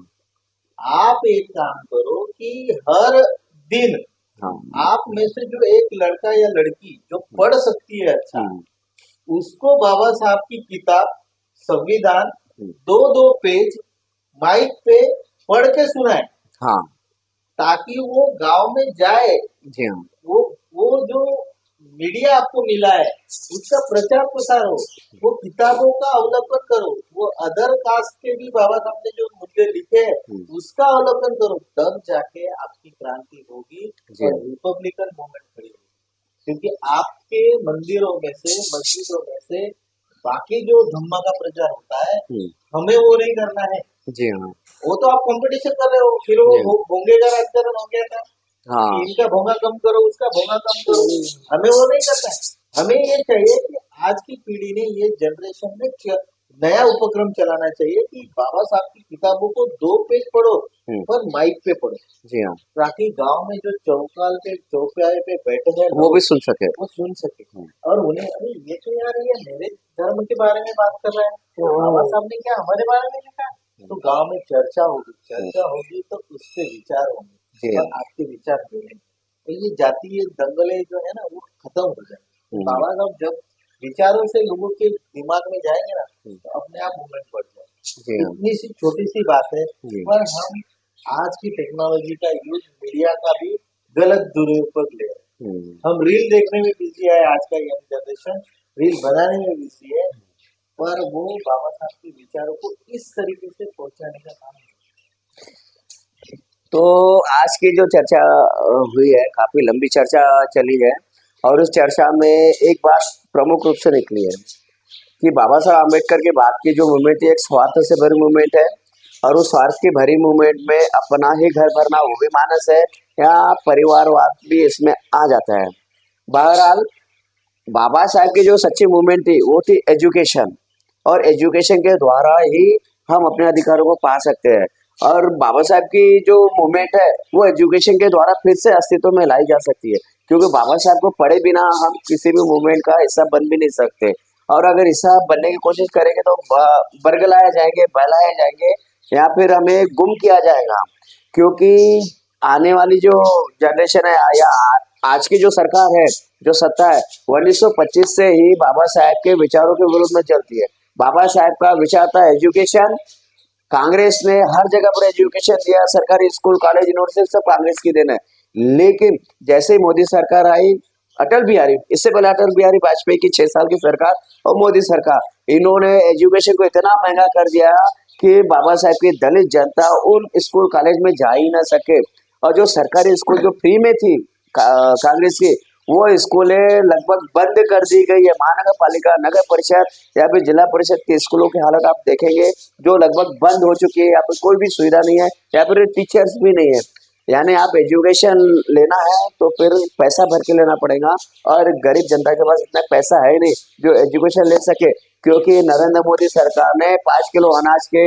आप एक काम करो कि हर दिन हाँ आप में से जो एक लड़का या लड़की जो पढ़ सकती है अच्छा, उसको बाबा साहब की किताब संविधान 2-2 पेज माइक पे पढ़ के सुनाए, हाँ ताकि वो गांव में जाए, जी हाँ वो जो मीडिया आपको मिला है उसका प्रचार प्रसार हो, वो किताबों का अवलोकन करो, वो अदर कास्ट के भी बाबा साहब ने जो मुद्दे लिखे हैं उसका अवलोकन करो, तब जाके आपकी क्रांति होगी और रिपब्लिकन मूवमेंट खड़ी होगी। क्योंकि आपके मंदिरों में से, मस्जिदों में से बाकी जो धम्मा का प्रचार होता है, हमें वो नहीं करना है। जी हाँ वो तो आप कंपटीशन कर रहे हो, फिर वो भोंगे का राजकारण हो गया था। हाँ इनका भोंगा कम करो, उसका भोंगा कम करो, हमें वो नहीं करना है। हमें ये चाहिए कि आज की पीढ़ी ने, ये जनरेशन में नया उपक्रम चलाना चाहिए कि बाबा साहब की किताबों को 2 पेज पढ़ो पर माइक पे पढ़ो। जी हाँ ताकि गांव में जो चौपाल पे चौपाए पे बैठे हैं वो भी सुन सके। वो सुन सके और उन्हें अरे ये तो यार ये मेरे धर्म के बारे में बात कर रहे हैं, तो बाबा साहब ने क्या हमारे बारे में लिखा? तो गांव में चर्चा होगी तो उससे विचार होंगे और आपके विचार होंगे, तो ये जातीय दंगले जो है ना वो खत्म हो जाएंगे। बाबा साहब जब विचारों से लोगों के दिमाग में जाएंगे ना तो अपने आप मूवमेंट बढ़ जाएगा। इतनी सी छोटी सी बात है, पर हम आज की टेक्नोलॉजी का यूज, मीडिया का भी गलत दुरुपयोग ले रहे हैं। हम रील देखने में बिजी है, आज का यंग जनरेशन रील बनाने में बिजी है, पर वो बाबा साहब के विचारों को इस तरीके से पहुंचाने का काम नहीं। तो आज की जो चर्चा हुई है, काफी लंबी चर्चा चली है और उस चर्चा में एक बात प्रमुख रूप से निकली है कि बाबा साहब अम्बेडकर के बाद की जो मूवमेंट है एक स्वार्थ से भरी मूवमेंट है और उस स्वार्थ की भरी मूवमेंट में अपना ही घर भरना वो भी मानस है या परिवारवाद भी इसमें आ जाता है। बहरहाल बाबा साहब की जो सच्ची मूवमेंट थी वो थी एजुकेशन, और एजुकेशन के द्वारा ही हम अपने अधिकारों को पा सकते हैं। और बाबा साहब की जो मूवमेंट है वो एजुकेशन के द्वारा फिर से अस्तित्व में लाई जा सकती है, क्योंकि बाबा साहब को पढ़े बिना हम किसी भी मूवमेंट का हिस्सा बन भी नहीं सकते, और अगर हिस्सा बनने की कोशिश करेंगे तो बरगलाए जाएंगे, बहलाए जाएंगे या फिर हमें गुम किया जाएगा। क्योंकि आने वाली जो जनरेशन है या आज की जो सरकार है, जो सत्ता है, वो 1925 से ही बाबा साहब के विचारों के विरोध में चलती है। बाबा साहब का विचार था एजुकेशन, कांग्रेस ने हर जगह पर एजुकेशन दिया, सरकारी स्कूल, कॉलेज, यूनिवर्सिटी सब कांग्रेस की देन है। लेकिन जैसे ही मोदी सरकार आई, अटल बिहारी, इससे पहले अटल बिहारी वाजपेयी की 6 साल की सरकार और मोदी सरकार, इन्होंने एजुकेशन को इतना महंगा कर दिया कि बाबा साहब की दलित जनता उन स्कूल कॉलेज में जा ही ना सके। और जो सरकारी स्कूल जो फ्री में थी कांग्रेस की, वो स्कूलें लगभग बंद कर दी गई है। महानगर पालिका, नगर परिषद या फिर जिला परिषद के स्कूलों की हालत आप देखेंगे जो लगभग बंद हो चुकी है, यहाँ पर कोई भी सुविधा नहीं है, या फिर टीचर्स भी नहीं है। यानी आप एजुकेशन लेना है तो फिर पैसा भर के लेना पड़ेगा, और गरीब जनता के पास इतना पैसा है नहीं जो एजुकेशन ले सके, क्योंकि नरेंद्र मोदी सरकार ने 5 किलो अनाज के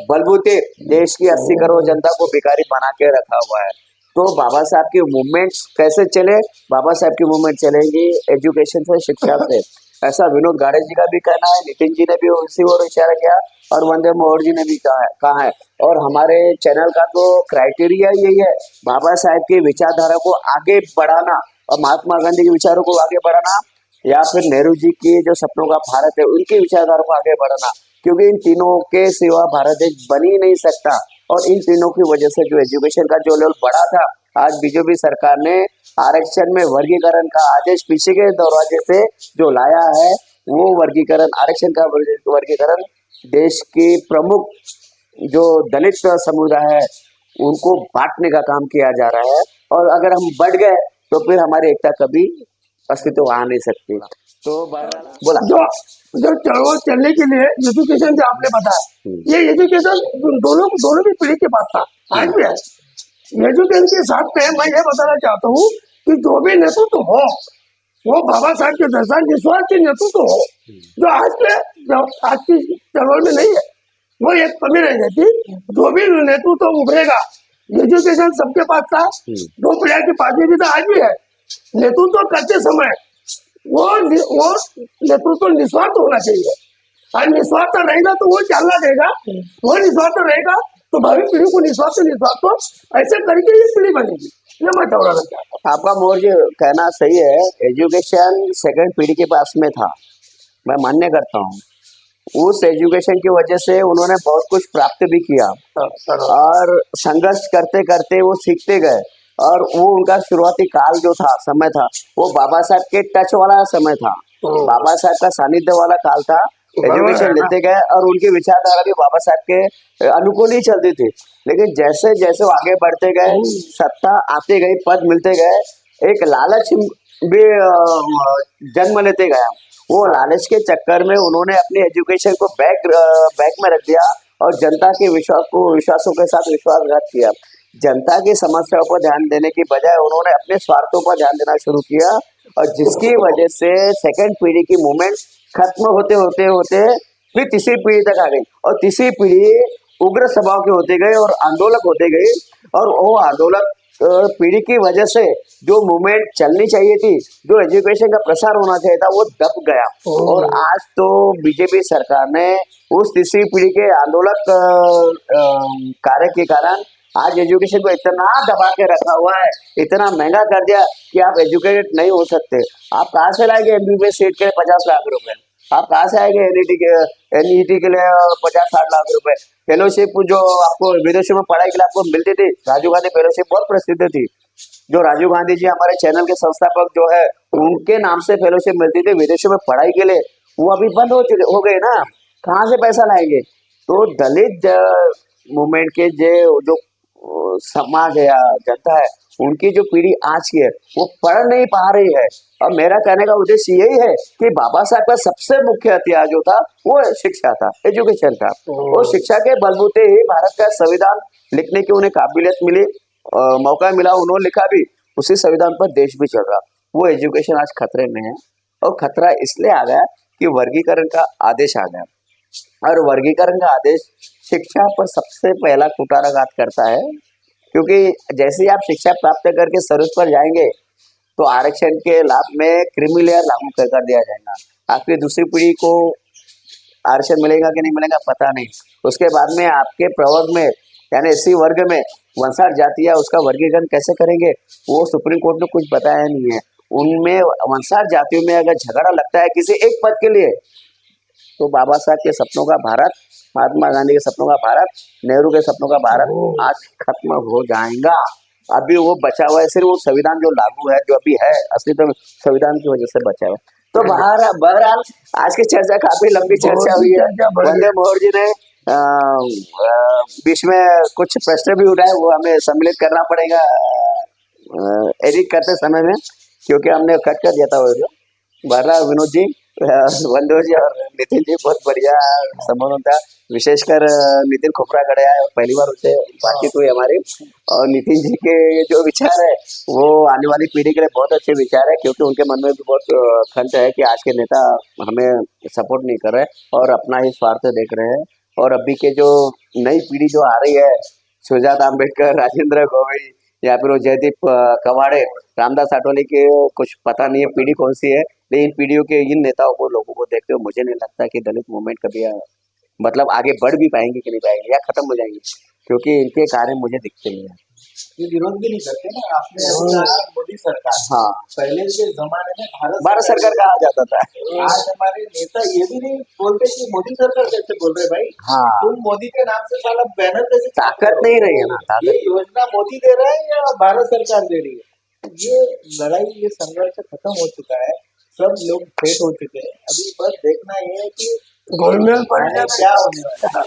बलबूते देश की 80 करोड़ जनता को भिखारी बना के रखा हुआ है। तो बाबा साहब की मूवमेंट्स कैसे चले? बाबा साहब की मूवमेंट चलेंगी एजुकेशन से, शिक्षा से, ऐसा विनोद गाड़े जी का भी कहना है, नितिन जी ने भी उसी ओर इशारा किया और वंदे मोहन जी ने भी कहा है। और हमारे चैनल का तो क्राइटेरिया यही है, बाबा साहब की विचारधारा को आगे बढ़ाना और महात्मा गांधी के विचारों को आगे बढ़ाना, या फिर नेहरू जी की जो सपनों का भारत है उनकी विचारधारा को आगे बढ़ाना, क्योंकि इन तीनों के सिवा भारत देश बन ही नहीं सकता। और इन तीनों की वजह से जो एजुकेशन का जो लेवल बढ़ा था, आज बीजेपी सरकार ने आरक्षण में वर्गीकरण का आदेश पीछे के दरवाजे से जो लाया है, वो वर्गीकरण, आरक्षण का वर्गीकरण देश की प्रमुख जो दलित समुदाय है उनको बांटने का काम किया जा रहा है। और अगर हम बढ़ गए तो फिर हमारी एकता कभी अस्तित्व आ नहीं सकती। तो बोला जो जो चळवळ चलने के लिए एजुकेशन जो आपने बताया, ये एजुकेशन दोनों भी पीढ़ी के पास था, आज भी है। एजुकेशन के साथ में मैं ये बताना चाहता हूँ कि जो भी नेतृत्व हो वो बाबा साहब के जैसा निस्वार्थ नेतृत्व हो, जो आज की चळवळ में नहीं है, वो एक कमी रह जाती। जो भी नेतृत्व उभरेगा, एजुकेशन सबके पास था, दो पीढ़ियों के पास भी था, आज भी है। नेतृत्व करते समय वो नेतृत्व निस्वार्थ होना चाहिए, और निस्वार्थ रहेगा तो वो चलना देगा, वो निस्वार्थ रहेगा तो भावी पीढ़ी को निस्वार्थ ऐसे करके ये पीढ़ी बनेगी। ये मैं दोहराना चाहता हूँ। आपका मोर जी कहना सही है, एजुकेशन सेकंड पीढ़ी के पास में था, मैं मान्य करता हूँ। उस एजुकेशन की वजह से उन्होंने बहुत कुछ प्राप्त भी किया और संघर्ष करते करते वो सीखते गए। और वो उनका शुरुआती काल जो था, समय था, वो बाबा साहब के टच वाला समय था, बाबा साहब का सानिध्य वाला काल था। एजुकेशन लेते गए और उनकी विचारधारा भी बाबा साहब के अनुकूल ही चलती थी। लेकिन जैसे जैसे वो आगे बढ़ते गए, सत्ता आते गई, पद मिलते गए, एक लालच भी जन्म लेते गया। वो लालच के चक्कर में उन्होंने अपनी एजुकेशन को बैक में रख दिया और जनता के विश्वासों के साथ विश्वासघात किया। जनता की समस्याओं पर ध्यान देने की बजाय उन्होंने अपने स्वार्थों पर ध्यान देना शुरू किया, और जिसकी वजह से सेकंड पीढ़ी की मूवमेंट खत्म होते होते होते फिर तीसरी पीढ़ी तक आ गई, और तीसरी पीढ़ी उग्र स्वभाव के होते गए और आंदोलक होते गए। और वो आंदोलक पीढ़ी की वजह से जो मूवमेंट चलनी चाहिए थी, जो एजुकेशन का प्रसार होना चाहिए था, वो दब गया। और आज तो बीजेपी सरकार ने उस तीसरी पीढ़ी के आंदोलक कार्य के कारण आज एजुकेशन को इतना दबा के रखा हुआ है, इतना महंगा कर दिया कि आप एजुकेटेड नहीं हो सकते। आप कहाँ से लाएंगे एमबीबीएस सीट के लिए 50 लाख रुपए? आप कहाँ से आएंगे एनईटी के लिए 50-60 लाख रुपए? फेलोशिप जो आपको विदेशों में पढ़ाई के लिए आपको मिलती थी, राजीव गांधी फेलोशिप बहुत प्रसिद्ध थी, जो राजीव गांधी जी हमारे चैनल के संस्थापक जो है, उनके नाम से फेलोशिप मिलती थी विदेशों में पढ़ाई के लिए, वो अभी बंद हो गए ना। कहाँ से पैसा लाएंगे? तो दलित मूवमेंट के जो समाज है या जनता है, उनकी जो पीढ़ी आज की है वो पढ़ नहीं पा रही है। और मेरा कहने का उद्देश्य यही है कि बाबा साहब का सबसे मुख्य हथियार जो था वो शिक्षा था, एजुकेशन था। वो शिक्षा के बलबूते ही भारत का संविधान लिखने की उन्हें काबिलियत मिली, मौका मिला, उन्होंने लिखा भी, उसी संविधान पर देश भी चल रहा। वो एजुकेशन आज खतरे में है, और खतरा इसलिए आ गया कि वर्गीकरण का आदेश आ गया, और वर्गीकरण का आदेश शिक्षा पर सबसे पहला कुठाराघात करता है। क्योंकि जैसे ही आप शिक्षा प्राप्त करके सर्विस पर जाएंगे तो आरक्षण के लाभ में क्रीमी लेयर लागू कर दिया जाएगा। आपकी दूसरी पीढ़ी को आरक्षण मिलेगा कि नहीं मिलेगा पता नहीं। उसके बाद में आपके प्रवर्ग में यानी एससी वर्ग में वंशार जाति है, उसका वर्गीकरण कैसे करेंगे, वो सुप्रीम कोर्ट ने कुछ बताया नहीं है। उनमें वंशार जातियों में अगर झगड़ा लगता है किसी एक पद के लिए, तो बाबा साहब के सपनों का भारत, महात्मा गांधी के सपनों का भारत, नेहरू के सपनों का भारत आज खत्म हो जाएगा। अभी वो बचा हुआ है सिर्फ वो संविधान जो लागू है, जो अभी है असली तो संविधान की वजह से बचा हुआ है। तो बहरहाल आज की चर्चा काफी लंबी चर्चा हुई है। वंदे मोहन जी ने बीच में कुछ प्रश्न भी उठाए, वो हमें सम्मिलित करना पड़ेगा एडिट करते समय में, क्योंकि हमने कट कर दिया था वो जो। बहरहाल विनोद जी, वंदे जी और नितिन जी बहुत बढ़िया संबोधन था, विशेषकर नितिन खोपरागड़े आए और पहली बार उनसे बातचीत हुई हमारी। और नितिन जी के जो विचार है वो आने वाली पीढ़ी के लिए बहुत अच्छे विचार है, क्योंकि उनके मन में भी बहुत खंत है कि आज के नेता हमें सपोर्ट नहीं कर रहे और अपना ही स्वार्थ देख रहे हैं। और अभी के जो नई पीढ़ी जो आ रही है, सुजाता अम्बेडकर, राजेंद्र गोविल या फिर वो जयदीप कवाड़े, रामदास आठवले के कुछ पता नहीं है पीढ़ी कौन सी है, लेकिन पीढ़ियों के इन नेताओं को, लोगों को देखते हुए मुझे नहीं लगता कि दलित मूवमेंट कभी मतलब आगे बढ़ भी पाएंगे कि नहीं पाएंगे, या खत्म हो जाएंगे, क्योंकि इनके कार्य मुझे दिखते नहीं है। ये विरोध भी नहीं करते ना। आपने मोदी सरकार, हाँ, पहले के जमाने में भारत सरकार कहा जाता था। आज हमारे नेता ये भी नहीं बोलते कि मोदी सरकार कैसे बोल रहे भाई। हाँ, तुम मोदी के नाम से साला बैनर कैसे, ताकत नहीं रही है ना, ये योजना मोदी दे रहा है या भारत सरकार दे रही है? ये लड़ाई, ये संघर्ष खत्म हो चुका है, सब लोग सेट हो चुके हैं। अभी बस देखना ये है कि गोलमेल आगे क्या होने वाला है।